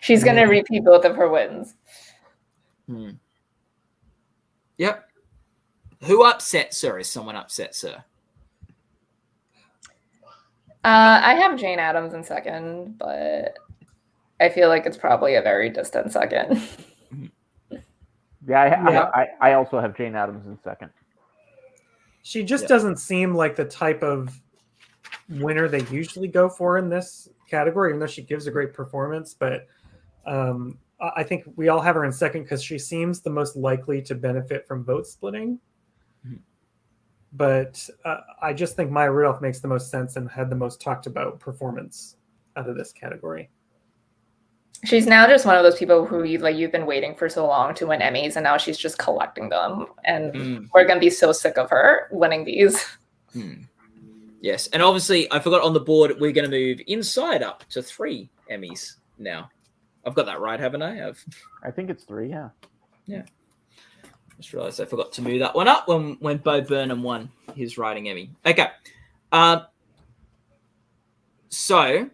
She's going to repeat both of her wins. Yep. Who upsets her? Is someone upsets her? I have Jane Addams in second, but I feel like it's probably a very distant second. I also have Jane Addams in second. She just doesn't seem like the type of winner they usually go for in this category, even though she gives a great performance. But I think we all have her in second because she seems the most likely to benefit from vote splitting. But I just think Maya Rudolph makes the most sense and had the most talked about performance out of this category. She's now just one of those people who you've been waiting for so long to win Emmys, and now she's just collecting them. And we're going to be so sick of her winning these. Yes. And obviously, I forgot on the board, we're going to move Inside up to 3 Emmys now. I've got that right, haven't I? I think it's 3, yeah. Yeah. Just realized I forgot to move that one up when Bo Burnham won his writing Emmy. Okay. So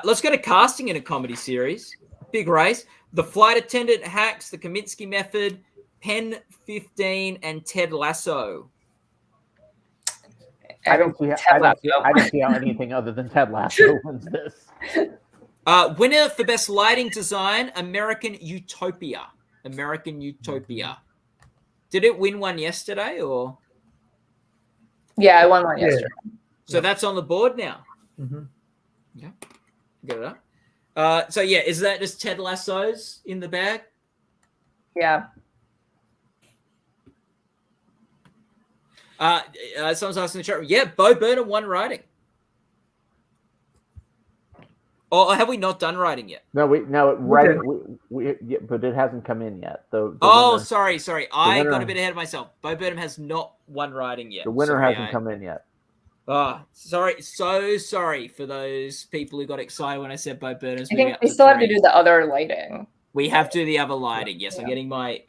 let's go to casting in a comedy series. Big race. The Flight Attendant, Hacks, The Kaminsky Method, Pen 15, and Ted Lasso. I don't see how anything other than Ted Lasso wins this. Winner for Best Lighting Design, American Utopia. American Utopia. Did it win one yesterday, or? Yeah, I won one yesterday. So that's on the board now. Yeah, get it up. So yeah, is that just Ted Lasso's in the bag? Yeah. Someone's asking in the chat room. Yeah, Bo Burnham won writing. Or have we not done writing yet? But it hasn't come in yet. The winner, sorry. I got a bit ahead of myself. Bo Burnham has not won writing yet. The winner hasn't come in yet. Oh, sorry. So sorry for those people who got excited when I said Bo Burnham's. I think we still have to do the other lighting. We have to do the other lighting. Yes, yeah. I'm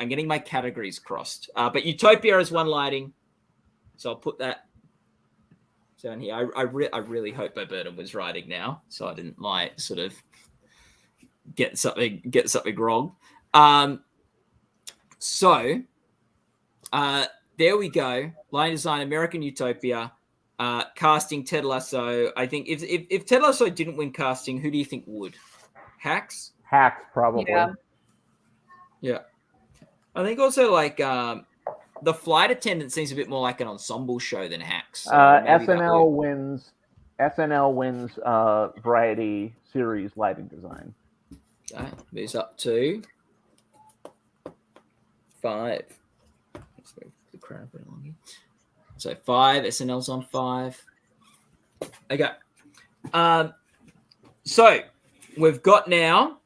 getting my categories crossed. But Utopia has one lighting, so I'll put that down here. I really hope Bo Burnham was writing now, so I didn't sort of get something wrong. So there we go. Lighting design, American Utopia. Casting, Ted Lasso. I think if Ted Lasso didn't win casting, who do you think would? Hacks? Hacks, probably. Yeah. I think also the Flight Attendant seems a bit more like an ensemble show than Hacks. So SNL wins variety series lighting design. Okay, moves up to 5. Let's move the crowd a bit along here. So 5, SNL's on 5. Okay. So we've got now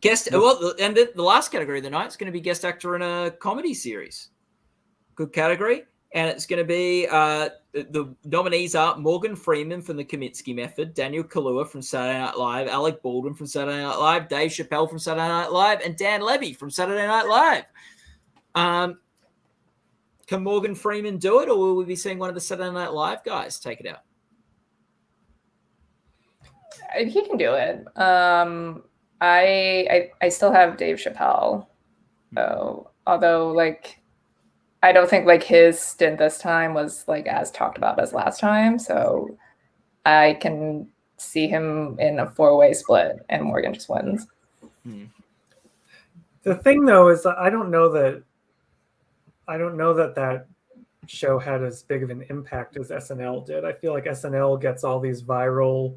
guest. Well, and the last category of the night is going to be guest actor in a comedy series. Good category, and it's going to be the nominees are Morgan Freeman from The Kaminsky Method, Daniel Kaluuya from Saturday Night Live, Alec Baldwin from Saturday Night Live, Dave Chappelle from Saturday Night Live, and Dan Levy from Saturday Night Live. Can Morgan Freeman do it, or will we be seeing one of the Saturday Night Live guys take it out? He can do it. I still have Dave Chappelle. Although I don't think his stint this time was as talked about as last time. So I can see him in a 4-way split and Morgan just wins. The thing though is I don't know that that show had as big of an impact as SNL did. I feel like SNL gets all these viral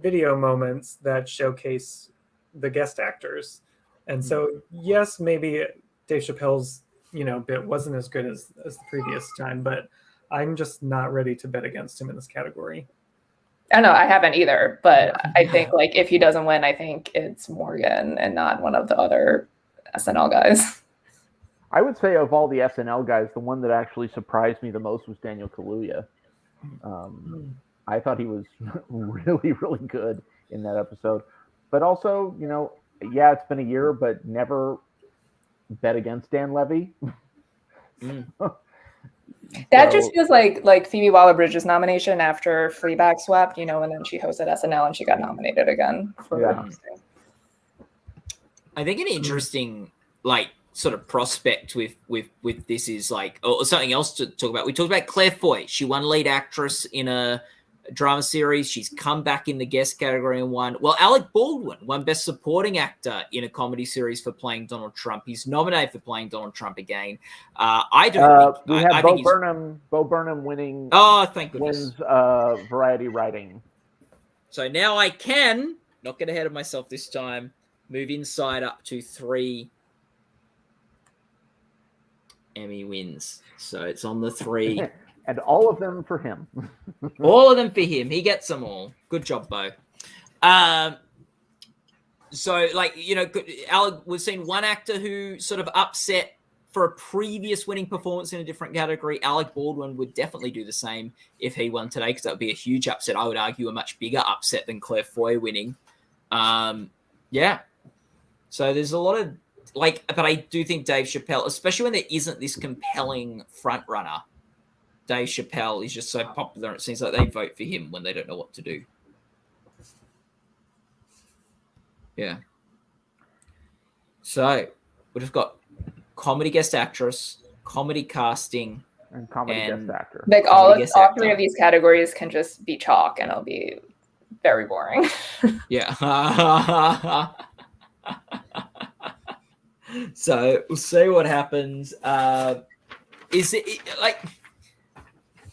video moments that showcase the guest actors. And so, yes, maybe Dave Chappelle's, bit wasn't as good as the previous time, but I'm just not ready to bet against him in this category. I know I haven't either, but I think like if he doesn't win, I think it's Morgan and not one of the other SNL guys. I would say of all the SNL guys, the one that actually surprised me the most was Daniel Kaluuya. I thought he was really, really good in that episode. But also, you know, yeah, it's been a year, but never bet against Dan Levy. That just feels like Phoebe Waller-Bridge's nomination after Fleabag swept, you know, and then she hosted SNL and she got nominated again for. I think an interesting like sort of prospect with this is like, or something else to talk about. We talked about Claire Foy. She won lead actress in a drama series. She's come back in the guest category and won. Well, Alec Baldwin won Best Supporting Actor in a comedy series for playing Donald Trump. He's nominated for playing Donald Trump again. I don't think we have I Bo think Burnham. Bo Burnham winning. Oh, thank goodness. Wins variety writing. So now I can not get ahead of myself this time. Move inside up to 3 Emmy wins. So it's on the 3. And all of them for him. All of them for him. He gets them all. Good job, Bo. So, like, you know, Alec, we've seen one actor who sort of upset for a previous winning performance in a different category. Alec Baldwin would definitely do the same if he won today, because that would be a huge upset. I would argue a much bigger upset than Claire Foy winning. Yeah. So there's a lot of, like, but I do think Dave Chappelle, especially when there isn't this compelling front runner, Dave Chappelle is just so popular. It seems like they vote for him when they don't know what to do. Yeah. So we've just got comedy guest actress, comedy casting, and comedy guest actor. Like all 3 of these categories can just be chalk, and it'll be very boring. Yeah. So we'll see what happens. Is it like?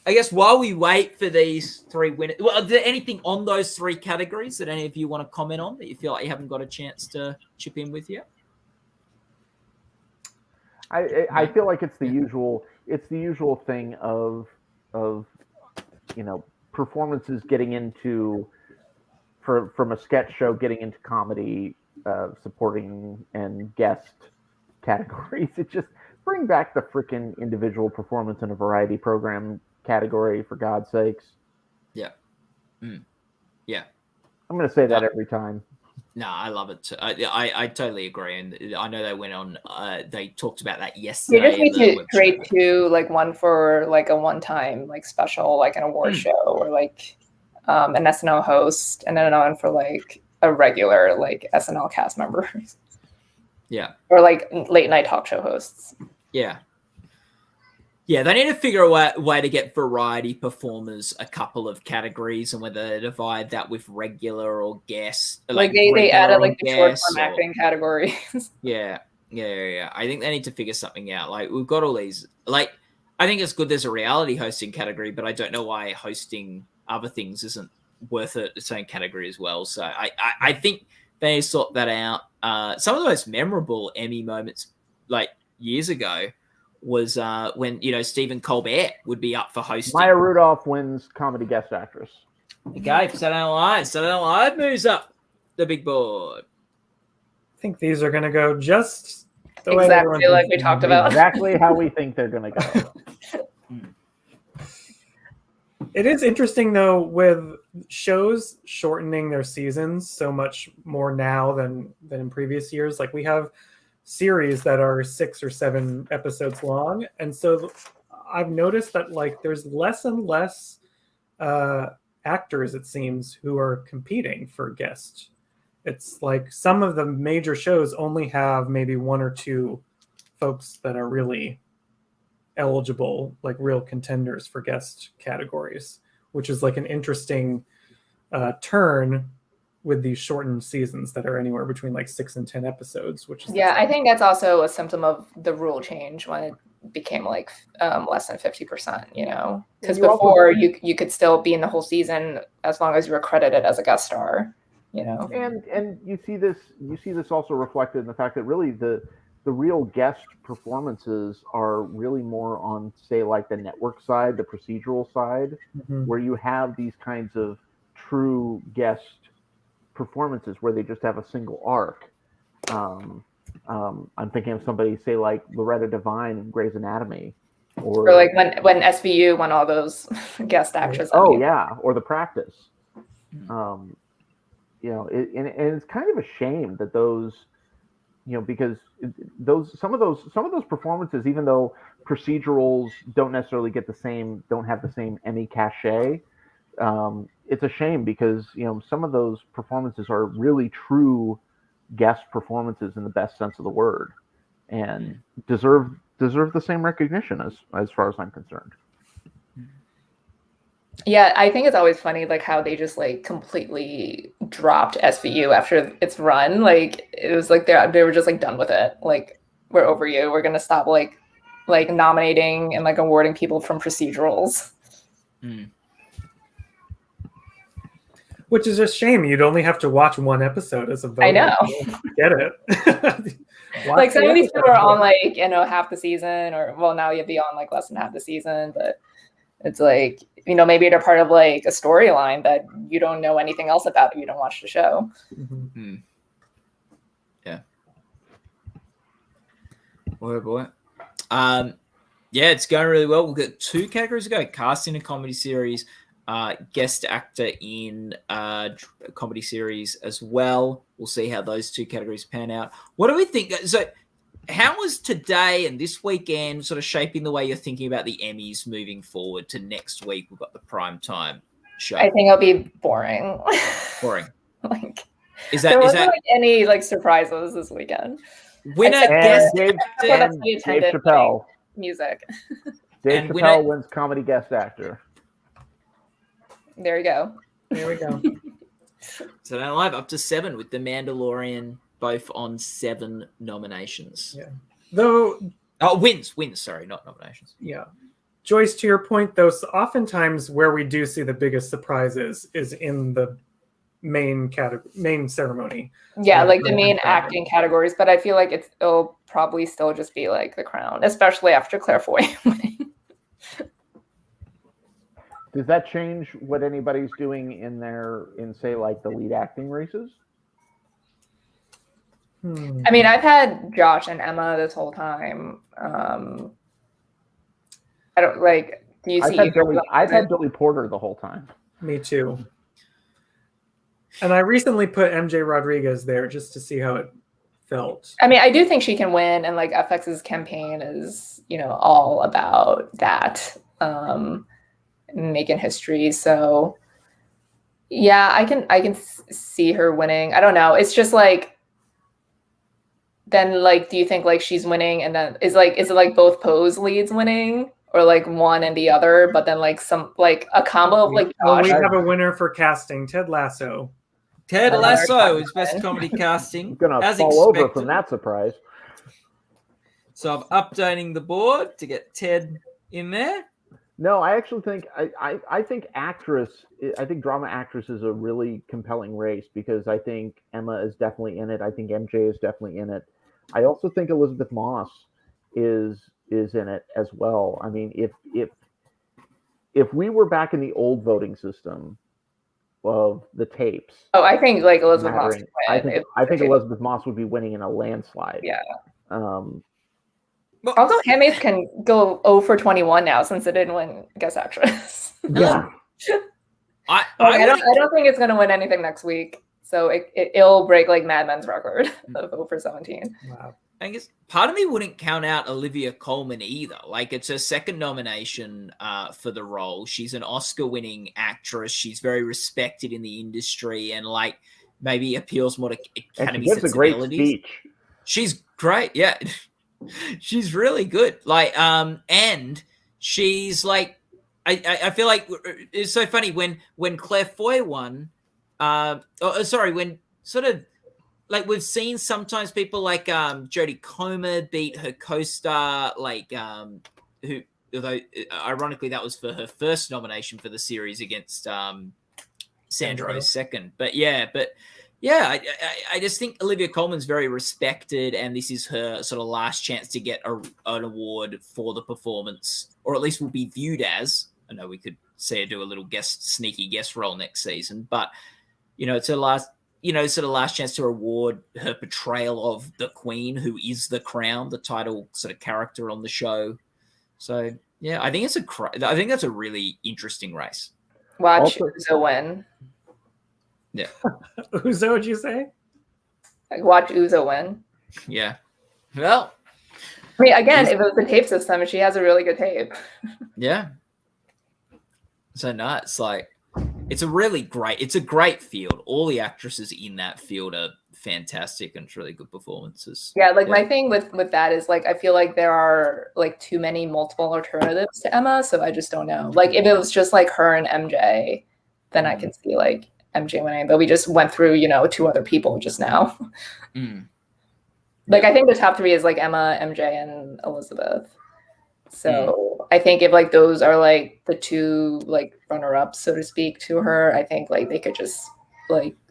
I guess while we wait for these 3 winners, well, is there anything on those 3 categories that any of you want to comment on that you feel like you haven't got a chance to chip in with yet? I feel like it's the usual thing of you know, performances getting into from a sketch show getting into comedy, supporting and guest categories. It just bring back the freaking individual performance in a variety program category, for God's sakes. Yeah. Yeah. I'm going to say that every time. No, I love it too. I totally agree. And I know they went on, they talked about that yesterday. You just need to create 2, like one for like a one-time like special, like an award show, or like an SNL host, and then another one for like a regular like SNL cast members. Yeah. Or like late night talk show hosts. Yeah. Yeah, they need to figure a way to get variety performers a couple of categories, and whether they divide that with regular or guest. Like they added like the short form acting categories. Yeah. I think they need to figure something out. Like we've got all these. Like I think it's good there's a reality hosting category, but I don't know why hosting other things isn't worth its own category as well. So I think they need to sort that out. Some of the most memorable Emmy moments, like years ago, was when, you know, Stephen Colbert would be up for hosting. Maya Rudolph wins comedy guest actress. Okay, Saturday Night Live. Saturday Night Live moves up the big board. I think these are going to go just the way exactly like we talked about. Exactly how we think they're going to go. It is interesting, though, with shows shortening their seasons so much more now than in previous years. Like we have series that are 6 or 7 episodes long, and so I've noticed that like there's less and less actors, it seems, who are competing for guest. It's like some of the major shows only have maybe 1 or 2 folks that are really eligible, like real contenders for guest categories, which is like an interesting turn with these shortened seasons that are anywhere between like 6 and 10 episodes, which is I think that's also a symptom of the rule change when it became like less than 50%, you know, because before you could still be in the whole season as long as you were credited as a guest star, you know. And you see this also reflected in the fact that really the real guest performances are really more on, say, like the network side, the procedural side, where you have these kinds of true guest performances where they just have a single arc. I'm thinking of somebody, say, like Loretta Devine in Grey's Anatomy, or like when SVU won all those guest actors. Oh yeah, or The Practice. And it's kind of a shame that those, because some of those performances, even though procedurals don't necessarily don't have the same Emmy cachet, it's a shame because some of those performances are really true guest performances in the best sense of the word, and deserve the same recognition as far as I'm concerned. Yeah, I think it's always funny like how they just like completely dropped SVU after its run. Like it was like they were just like done with it. Like, we're over you. We're gonna stop like nominating and like awarding people from procedurals. Which is a shame. You'd only have to watch one episode as a voter. I know. Get it. Like some of these people are on like, half the season, or well, now you'd be on like less than half the season, but it's like, maybe they're part of like a storyline that you don't know anything else about if you don't watch the show. Mm-hmm. Yeah. Boy. Yeah, it's going really well. We've got 2 categories to go: casting a comedy series, guest actor in a comedy series as well. We'll see how those 2 categories pan out. What do we think? So how was today and this weekend sort of shaping the way you're thinking about the Emmys moving forward to next week? We've got the primetime show. I think it'll be boring. Boring. Like, is there wasn't that like any like surprises this weekend? Winner guest Dave Chappelle. Like, music. Dave Chappelle wins comedy guest actor. There you go. There we go. So now live up to 7 with The Mandalorian, both on 7 nominations. Yeah. Though. Oh, wins. Sorry, not nominations. Yeah. Joyce, to your point, though, oftentimes where we do see the biggest surprises is in the main ceremony. Yeah, like the main acting categories, but I feel like it'll probably still just be like The Crown, especially after Claire Foy winning. Does that change what anybody's doing in say like the lead acting races? I mean, I've had Josh and Emma this whole time. I don't like. Do you see? I've had Billy Porter the whole time. Me too. And I recently put MJ Rodriguez there just to see how it felt. I mean, I do think she can win, and like FX's campaign is, all about that, making history. So, yeah, I can see her winning. I don't know. It's just like. Then, like, do you think like she's winning, and then is it like both Pose leads winning, or like one and the other, but then like some like a combo of like Josh? Well, we have a winner for casting, Ted Lasso. Ted Lasso is best comedy casting. Gonna fall over from that surprise. So I'm updating the board to get Ted in there. No, I actually think I think drama actress is a really compelling race, because I think Emma is definitely in it. I think MJ is definitely in it. I also think Elizabeth Moss is in it as well. I mean, if we were back in the old voting system of the tapes. Oh, I think like Elizabeth Moss. I think Elizabeth Moss would be winning in a landslide. Yeah. Well, although Handmaid can go 0 for 21 now since it didn't win Guest Actress. Yeah. I don't think it's going to win anything next week. So it'll break like Mad Men's record of 0 for 17. Wow. I guess part of me wouldn't count out Olivia Colman either. Like, it's her second nomination for the role. She's an Oscar-winning actress. She's very respected in the industry, and like maybe appeals more to Academy sensibilities. Gives a great speech. She's great, yeah. She's really good. Like, and she's like, I feel like it's so funny when Claire Foy won. When sort of. Like, we've seen sometimes people like Jodie Comer beat her co-star, like who, although ironically that was for her first nomination for the series against Sandra Oh second. But yeah, I just think Olivia Colman's very respected, and this is her sort of last chance to get an award for the performance, or at least will be viewed as. I know we could see her do a little sneaky guest role next season. But it's her last, sort of last chance to reward her portrayal of the Queen, who is the Crown, the title sort of character on the show. So yeah, I think that's a really interesting race. Watch Uzo win. Yeah. Uzo, would you say? Like, watch Uzo win. Yeah. Well, I mean, again, if it was the tape system, she has a really good tape. Yeah. So no, it's a great field. All the actresses in that field are fantastic and it's really good performances. Yeah, my thing with that is I feel like there are too many multiple alternatives to Emma, so I just don't know. If it was just her and MJ, then I can see MJ winning, but we just went through, 2 other people just now. I think the top 3 is Emma, MJ, and Elizabeth. So I think if those are the 2 runner-ups, so to speak, to her, I think they could just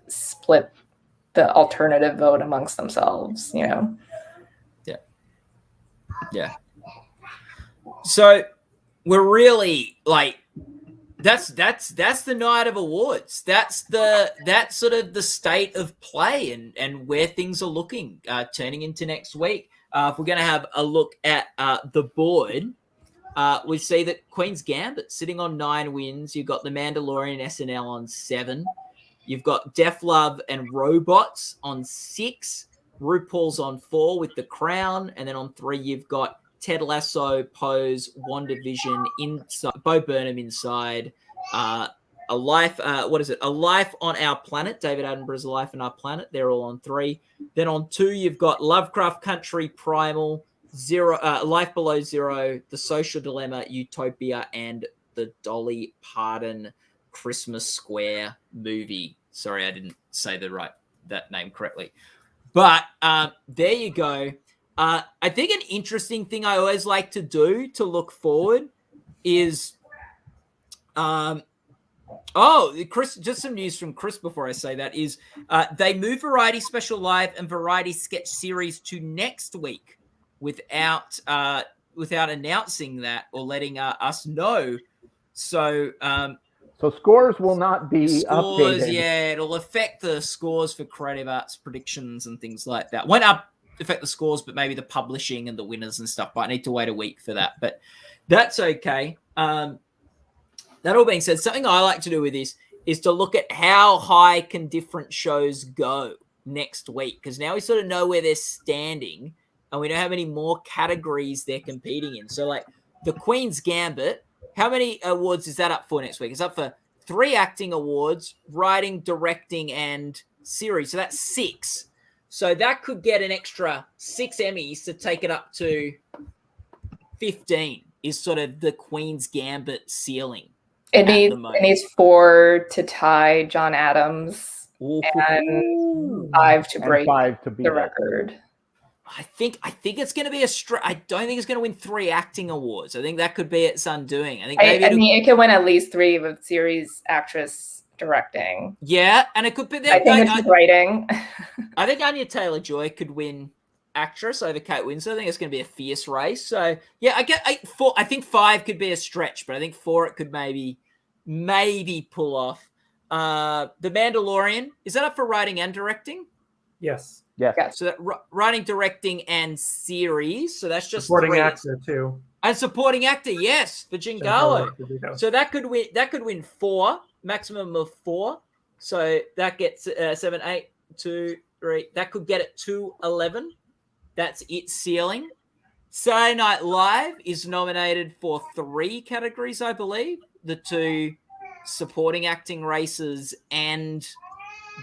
split the alternative vote amongst themselves, Yeah. So we're really that's the night of awards. That's sort of the state of play and where things are looking turning into next week. If we're going to have a look at the board, we see that Queen's Gambit sitting on 9 wins. You've got The Mandalorian SNL on 7. You've got Def Love and Robots on 6. RuPaul's on 4 with The Crown. And then on 3, you've got Ted Lasso, Pose, WandaVision, Bo Burnham Inside, A Life on Our Planet, David Attenborough's A Life on Our Planet. They're all on 3. Then on 2, you've got Lovecraft Country, Primal, Life Below Zero, The Social Dilemma, Utopia, and the Dolly Parton Christmas Square movie. Sorry, I didn't say that name correctly. But there you go. I think an interesting thing I always like to do to look forward is Chris, just some news from Chris before I say that is they move Variety Special Live and Variety Sketch Series to next week without announcing that or letting us know. So so scores will not be updated. Yeah, it'll affect the scores for Creative Arts predictions and things like that. Won't affect the scores, but maybe the publishing and the winners and stuff. But I need to wait a week for that. But that's okay. That all being said, something I like to do with this is to look at how high can different shows go next week, because now we sort of know where they're standing and we know how many more categories they're competing in. So the Queen's Gambit, how many awards is that up for next week? It's up for 3 acting awards, writing, directing, and series. So that's 6. So that could get an extra 6 Emmys to take it up to 15 is sort of the Queen's Gambit ceiling. It needs 4 to tie John Adams and 5 to break the record. I think it's going to be I don't think it's going to win 3 acting awards. I think that could be its undoing. I think it could win at least 3 with series, actress, directing. Yeah, and it could be. I think it's writing. I think Anya Taylor-Joy could win actress over Kate Winslet. I think it's going to be a fierce race. So yeah, I think 5 could be a stretch, but I think 4 it could maybe pull off. The Mandalorian, is that up for writing and directing? Yes. Yeah. So that writing, directing, and series. So that's just supporting 3. actor too. And supporting actor, yes, for Giancarlo. So that could win 4, maximum of 4. So that gets 7, 8, 2, 3. That could get it to 11. That's its ceiling. Saturday Night Live is nominated for 3 categories, I believe. The 2 supporting acting races and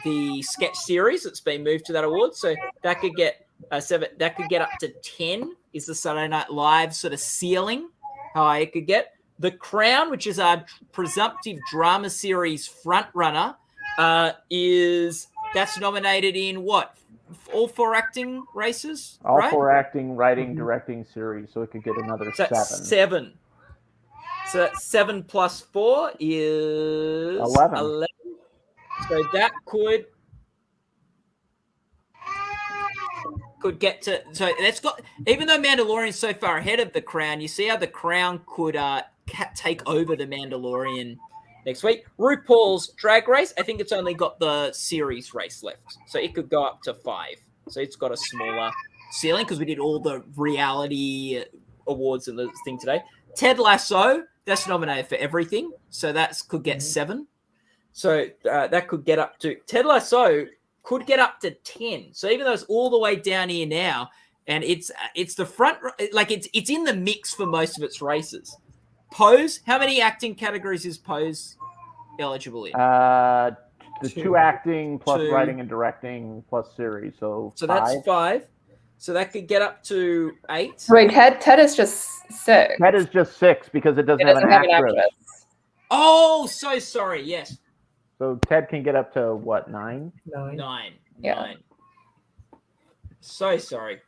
the sketch series that's been moved to that award. So that could get 7. That could get up to 10. Is the Saturday Night Live sort of ceiling how high it could get? The Crown, which is our presumptive drama series front runner, that's nominated in what? All 4 acting races? All right? 4 acting, writing, directing series. So it could get another 7. That's 7. So that's 7 plus 4 is 11. So that could get to. So that's got. Even though Mandalorian is so far ahead of the Crown, you see how the Crown could take over the Mandalorian next week. RuPaul's Drag Race, I think it's only got the series race left, so it could go up to 5. So it's got a smaller ceiling because we did all the reality awards and the thing today. Ted Lasso, that's nominated for everything, so that could get 7. So that could get up to Ted Lasso could get up to 10. So even though it's all the way down here now, and it's the front, like it's in the mix for most of its races. Pose, how many acting categories is Pose eligible in? The 2 acting plus 2. Writing and directing plus series. So that's 5. So that could get up to 8. Wait, Ted is just 6. Ted is just 6 because it doesn't have an actress. Oh, so sorry. Yes. So Ted can get up to what, 9? 9. Yeah. 9. So sorry.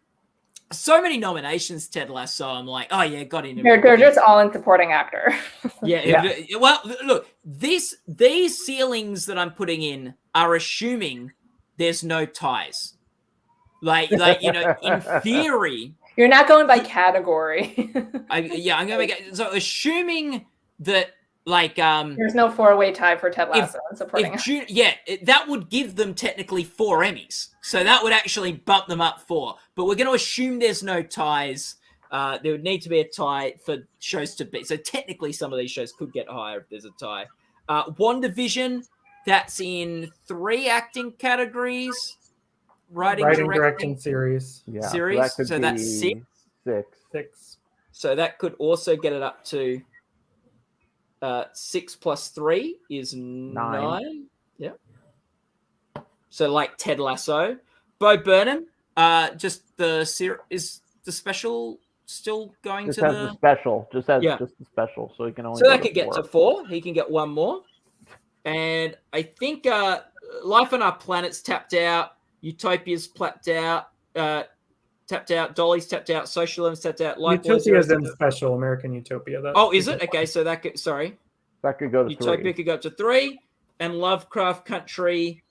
So many nominations, Ted Lasso. I'm like, oh yeah, got in. They're just all in supporting actor. Yeah. Well, look, these ceilings that I'm putting in are assuming there's no ties. Like in theory, you're not going by category. I'm going to make it. So assuming that there's no 4-way tie for Ted Lasso and supporting actor. That would give them technically 4 Emmys. So that would actually bump them up 4. But we're going to assume there's no ties. There would need to be a tie for shows to be. So technically some of these shows could get higher if there's a tie. WandaVision, that's in 3 acting categories. Writing, directing, series. Yeah, series. So that's 6. 6. So that could also get it up to 6 plus 3 is 9. Yeah. So like Ted Lasso, Bo Burnham. Just the is the special still going just to has the special? Just has just the special, so he can only. So that could get to 4. He can get 1 more, and I think Life on Our Planet's tapped out. Utopia's tapped out. Dolly's tapped out. Socialism's tapped out. Utopia's in special. American Utopia. Oh, is it? Okay, so that could that could go to Utopia 3. could go up to 3, and Lovecraft Country,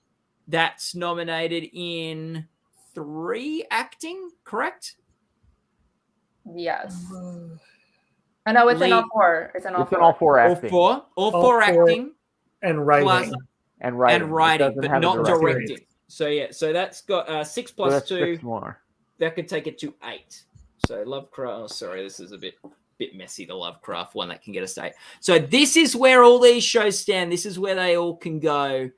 that's nominated in 3 acting, correct? Yes. I know it's in all 4. It's in all 4 acting. All four acting and writing. Plus, and writing, but not directing. So so that's got 6 plus so 2. 6 more. That could take it to 8. So Lovecraft. Oh, sorry, this is a bit messy. The Lovecraft one that can get us to 8. So this is where all these shows stand. This is where they all can go.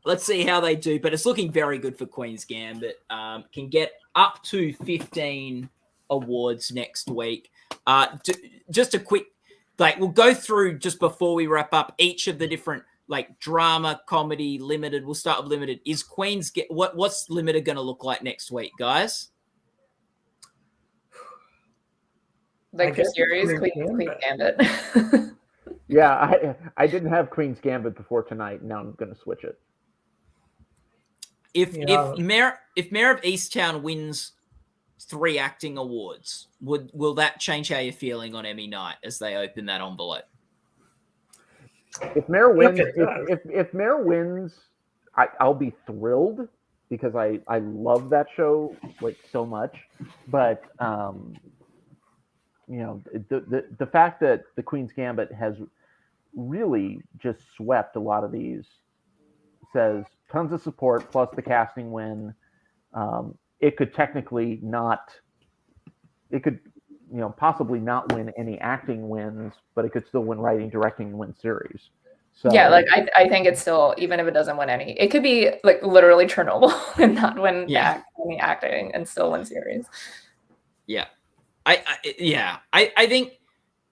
Let's see how they do. But it's looking very good for Queen's Gambit. Can get up to 15 awards next week. Just a quick, we'll go through just before we wrap up each of the different. Drama, comedy, limited. We'll start with limited. Is Queen's what's limited going to look like next week, guys? For series, Queen's Gambit. Yeah, I didn't have Queen's Gambit before tonight. Now I'm going to switch it. If Mare of Easttown wins 3 acting awards, will that change how you're feeling on Emmy night as they open that envelope? If Mare wins, if Mare wins, I'll be thrilled because I love that show so much. But the fact that the Queen's Gambit has really just swept a lot of these says tons of support plus the casting win. It could technically not. It could. Possibly not win any acting wins, but it could still win writing, directing, and win series. So yeah, I think it's still, even if it doesn't win any, it could be literally Chernobyl and not win any acting and still win series. Yeah, I think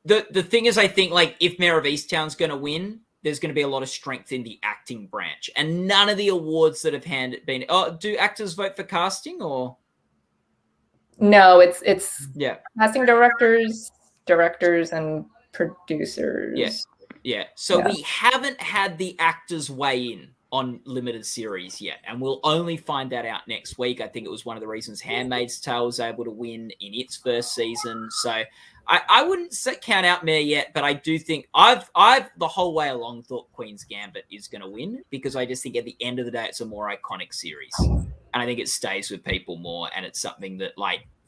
the thing is, I think if Mare of Easttown's going to win, there's going to be a lot of strength in the acting branch, and none of the awards that have been. Oh, do actors vote for casting or? No, it's casting directors, and producers. Yeah. So we haven't had the actors weigh in on limited series yet, and we'll only find that out next week. I think it was one of the reasons Handmaid's Tale was able to win in its first season. So I wouldn't count out Mare yet, but I do think I've the whole way along thought Queen's Gambit is going to win because I just think at the end of the day it's a more iconic series. And I think it stays with people more, and it's something that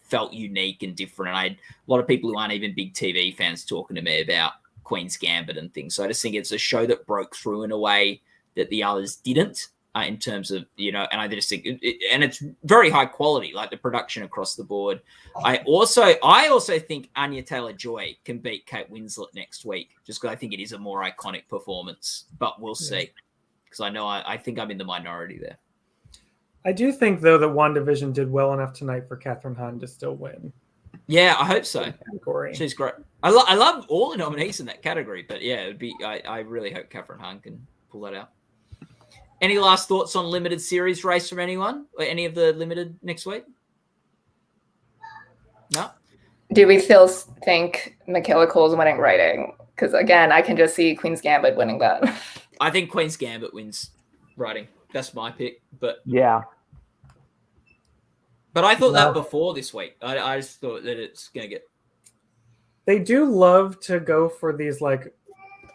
felt unique and different. And I had a lot of people who aren't even big TV fans talking to me about Queen's Gambit and things. So I just think it's a show that broke through in a way that the others didn't, in terms of, and I just think, and it's very high quality, like the production across the board. I also think Anya Taylor-Joy can beat Kate Winslet next week, just because I think it is a more iconic performance, but we'll see. Because I think I'm in the minority there. I do think, though, that WandaVision did well enough tonight for Kathryn Hahn to still win. Yeah, I hope so. Category. She's great. I love all the nominees in that category, but yeah, it'd be. I really hope Kathryn Hahn can pull that out. Any last thoughts on limited series race from anyone? Or any of the limited next week? No? Do we still think Michaela Cole's winning writing? Because again, I can just see Queen's Gambit winning that. I think Queen's Gambit wins writing. That's my pick. But yeah. But I thought that before this week. I just thought that it's going to get... They do love to go for these like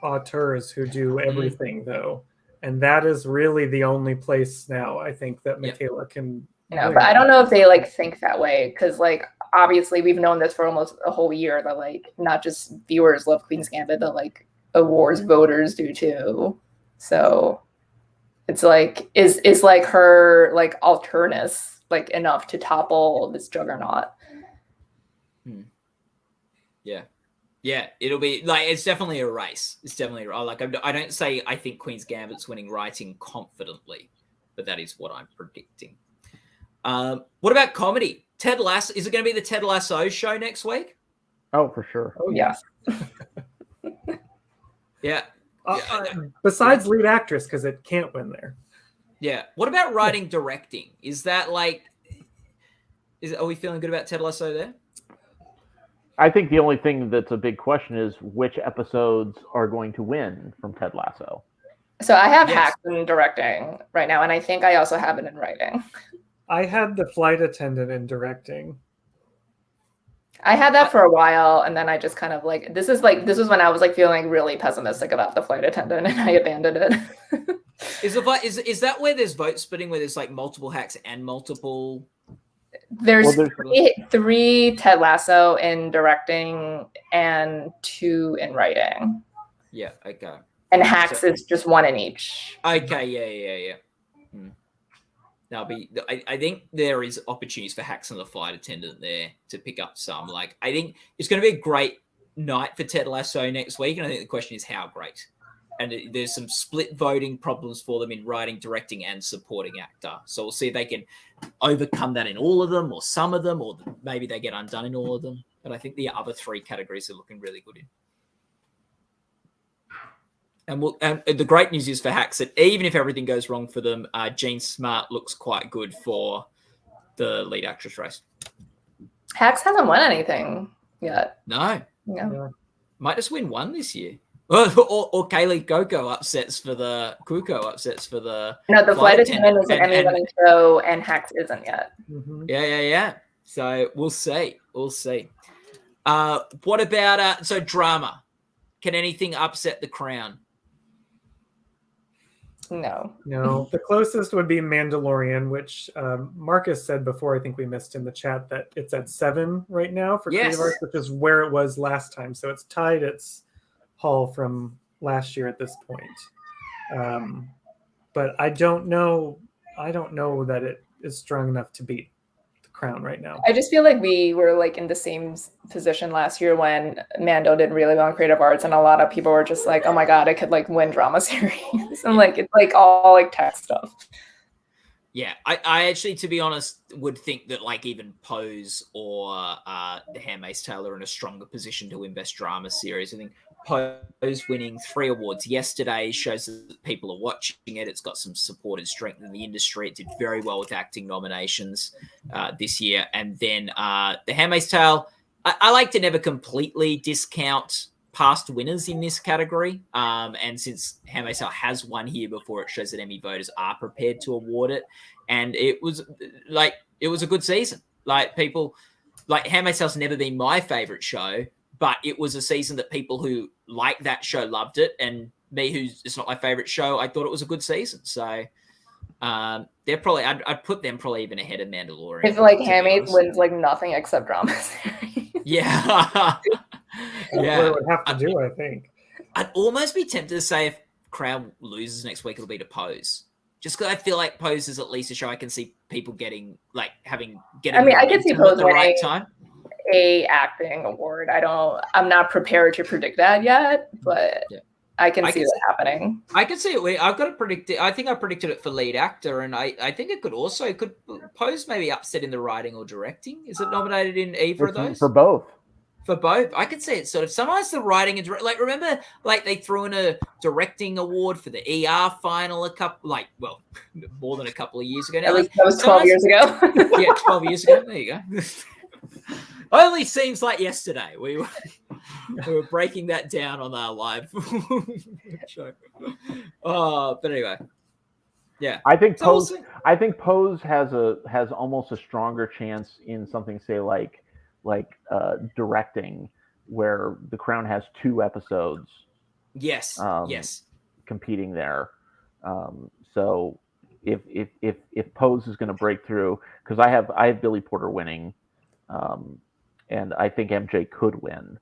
auteurs who do everything, though. And that is really the only place now, I think, that Michaela can... But I don't know if they like think that way, because like obviously we've known this for almost a whole year that like not just viewers love Queen's Gambit, but like awards voters do too. So it's like is like her like alterness like enough to topple this juggernaut? Yeah, it'll be like, it's definitely a race. It's definitely like, I don't say I think Queen's Gambit's winning writing confidently, but that is what I'm predicting. What about comedy? Ted Lasso, is it going to be the Ted Lasso show next week? Oh, for sure. Oh, yeah. Yeah. Besides lead actress, because it can't win there. Yeah. What about writing, directing? Is that like, are we feeling good about Ted Lasso there? I think the only thing that's a big question is which episodes are going to win from Ted Lasso. So I have Hacks in directing right now, and I think I also have it in writing. I had the Flight Attendant in directing. I had that for a while, and then I just kind of like, this was when I was like feeling really pessimistic about the Flight Attendant, and I abandoned it. Is that where there's vote splitting, where there's like multiple hacks and multiple? There's three Ted Lasso in directing and 2 in writing. Yeah, okay. And Hacks is just 1 in each. Okay, yeah. I think there is opportunities for Hacks and the Flight Attendant there to pick up some. Like, I think it's going to be a great night for Ted Lasso next week, and I think the question is how great. And there's some split voting problems for them in writing, directing, and supporting actor. So we'll see if they can overcome that in all of them, or some of them, or maybe they get undone in all of them. But I think the other 3 categories are looking really good in. And the great news is for Hacks that even if everything goes wrong for them, Jean Smart looks quite good for the lead actress race. Hacks hasn't won anything yet. No. Yeah. Might just win 1 this year. Or Kaylee Cuoco upsets for the No, the Flight Attendant is an Emmy-winning show, and Hacks isn't yet. Mm-hmm. Yeah. So we'll see. What about so drama? Can anything upset the crown? No. The closest would be Mandalorian, which Marcus said before. I think we missed in the chat that it's at 7 right now for Creative Arts, which is where it was last time. So it's tied its haul from last year at this point. But I don't know that it is strong enough to beat the crown right now. I just feel like we were like in the same position last year when Mando did really well in Creative Arts, and a lot of people were just like, oh my god, it could like win drama series. And like it's like all like tech stuff. Yeah, I actually, to be honest, would think that like even Pose or The Handmaid's Tale are in a stronger position to win Best Drama Series. I think Pose winning 3 awards yesterday shows that people are watching it. It's got some supported strength in the industry. It did very well with acting nominations this year. And then The Handmaid's Tale, I like to never completely discount past winners in this category. And since Handmaid's Tale has won here before, it shows that Emmy voters are prepared to award it. And it was a good season. Like people, like Handmaid's Tale's never been my favorite show, but it was a season that people who like that show loved it. And me, it's not my favorite show, I thought it was a good season. So They're probably I'd put them probably even ahead of Mandalorian. If like Handmaid wins like nothing except drama series. Yeah. That's what it would have to do, I think. I'd almost be tempted to say if Crown loses next week, it'll be to Pose. Just because I feel like Pose is at least a show I can see people getting like getting. I mean, I can see Pose at the right time. A acting award. I'm not prepared to predict that yet, but I can see that happening. I can see it. I've got to predict it. I think I predicted it for lead actor, and I think it could Pose maybe upset in the writing or directing. Is it nominated in either of those? For both. For both, I could see it sort of. Sometimes the writing and like remember, like they threw in a directing award for the ER final more than a couple of years ago. Now, that was 12 years ago. Yeah, 12 years ago. There you go. Only seems like yesterday. We were breaking that down on our live show. But anyway, yeah. I think Pose has almost a stronger chance in something, say like directing, where The Crown has 2 episodes. Yes. Yes. Competing there. So if Pose is going to break through, because I have Billy Porter winning. And I think MJ could win.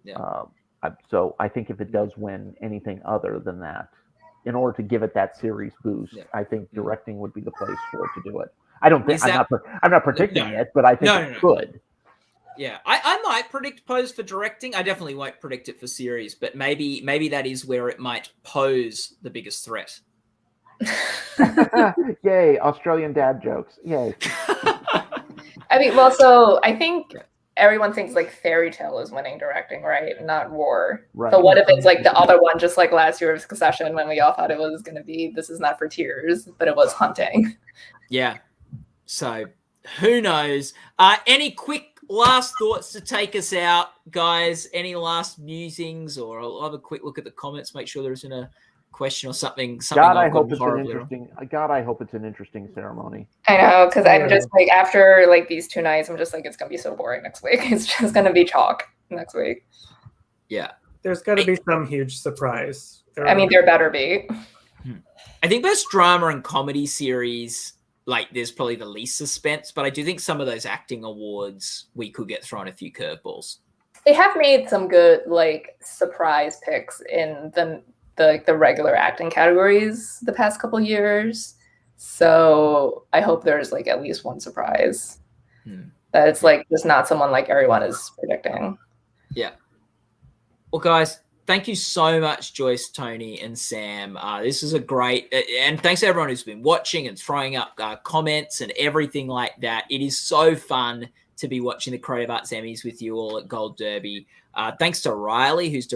Yeah. So I think if it does win anything other than that, in order to give it that series boost, I think directing would be the place for it to do it. I don't think I'm not predicting it, but I think it could. Yeah, I might predict Pose for directing. I definitely won't predict it for series, but maybe that is where it might pose the biggest threat. Yay, Australian dad jokes. Yay. I mean, well, so I think everyone thinks like Fairy Tale is winning directing, right? Not War. Right. So what if it's like the other one, just like last year's Succession, when we all thought it was going to be This Is Not for Tears, but it was Hunting. Yeah. So who knows? Any quick last thoughts to take us out, guys? Any last musings, or I'll have a quick look at the comments, make sure there isn't a question or something. God, I hope it's an interesting ceremony. I know, because I'm just like, after like these 2 nights, I'm just like, it's gonna be so boring next week. It's just gonna be chalk next week. Yeah, there's got to be some huge surprise. There better be. I think best drama and comedy series, like there's probably the least suspense, but I do think some of those acting awards we could get thrown a few curveballs. They have made some good like surprise picks in the regular acting categories the past couple years. So I hope there's like at least one surprise that it's like just not someone like everyone is predicting. Yeah. Well, guys, thank you so much, Joyce, Tony, and Sam. This is a great, and thanks to everyone who's been watching and throwing up comments and everything like that. It is so fun to be watching the Creative Arts Emmys with you all at Gold Derby. Thanks to Riley, who's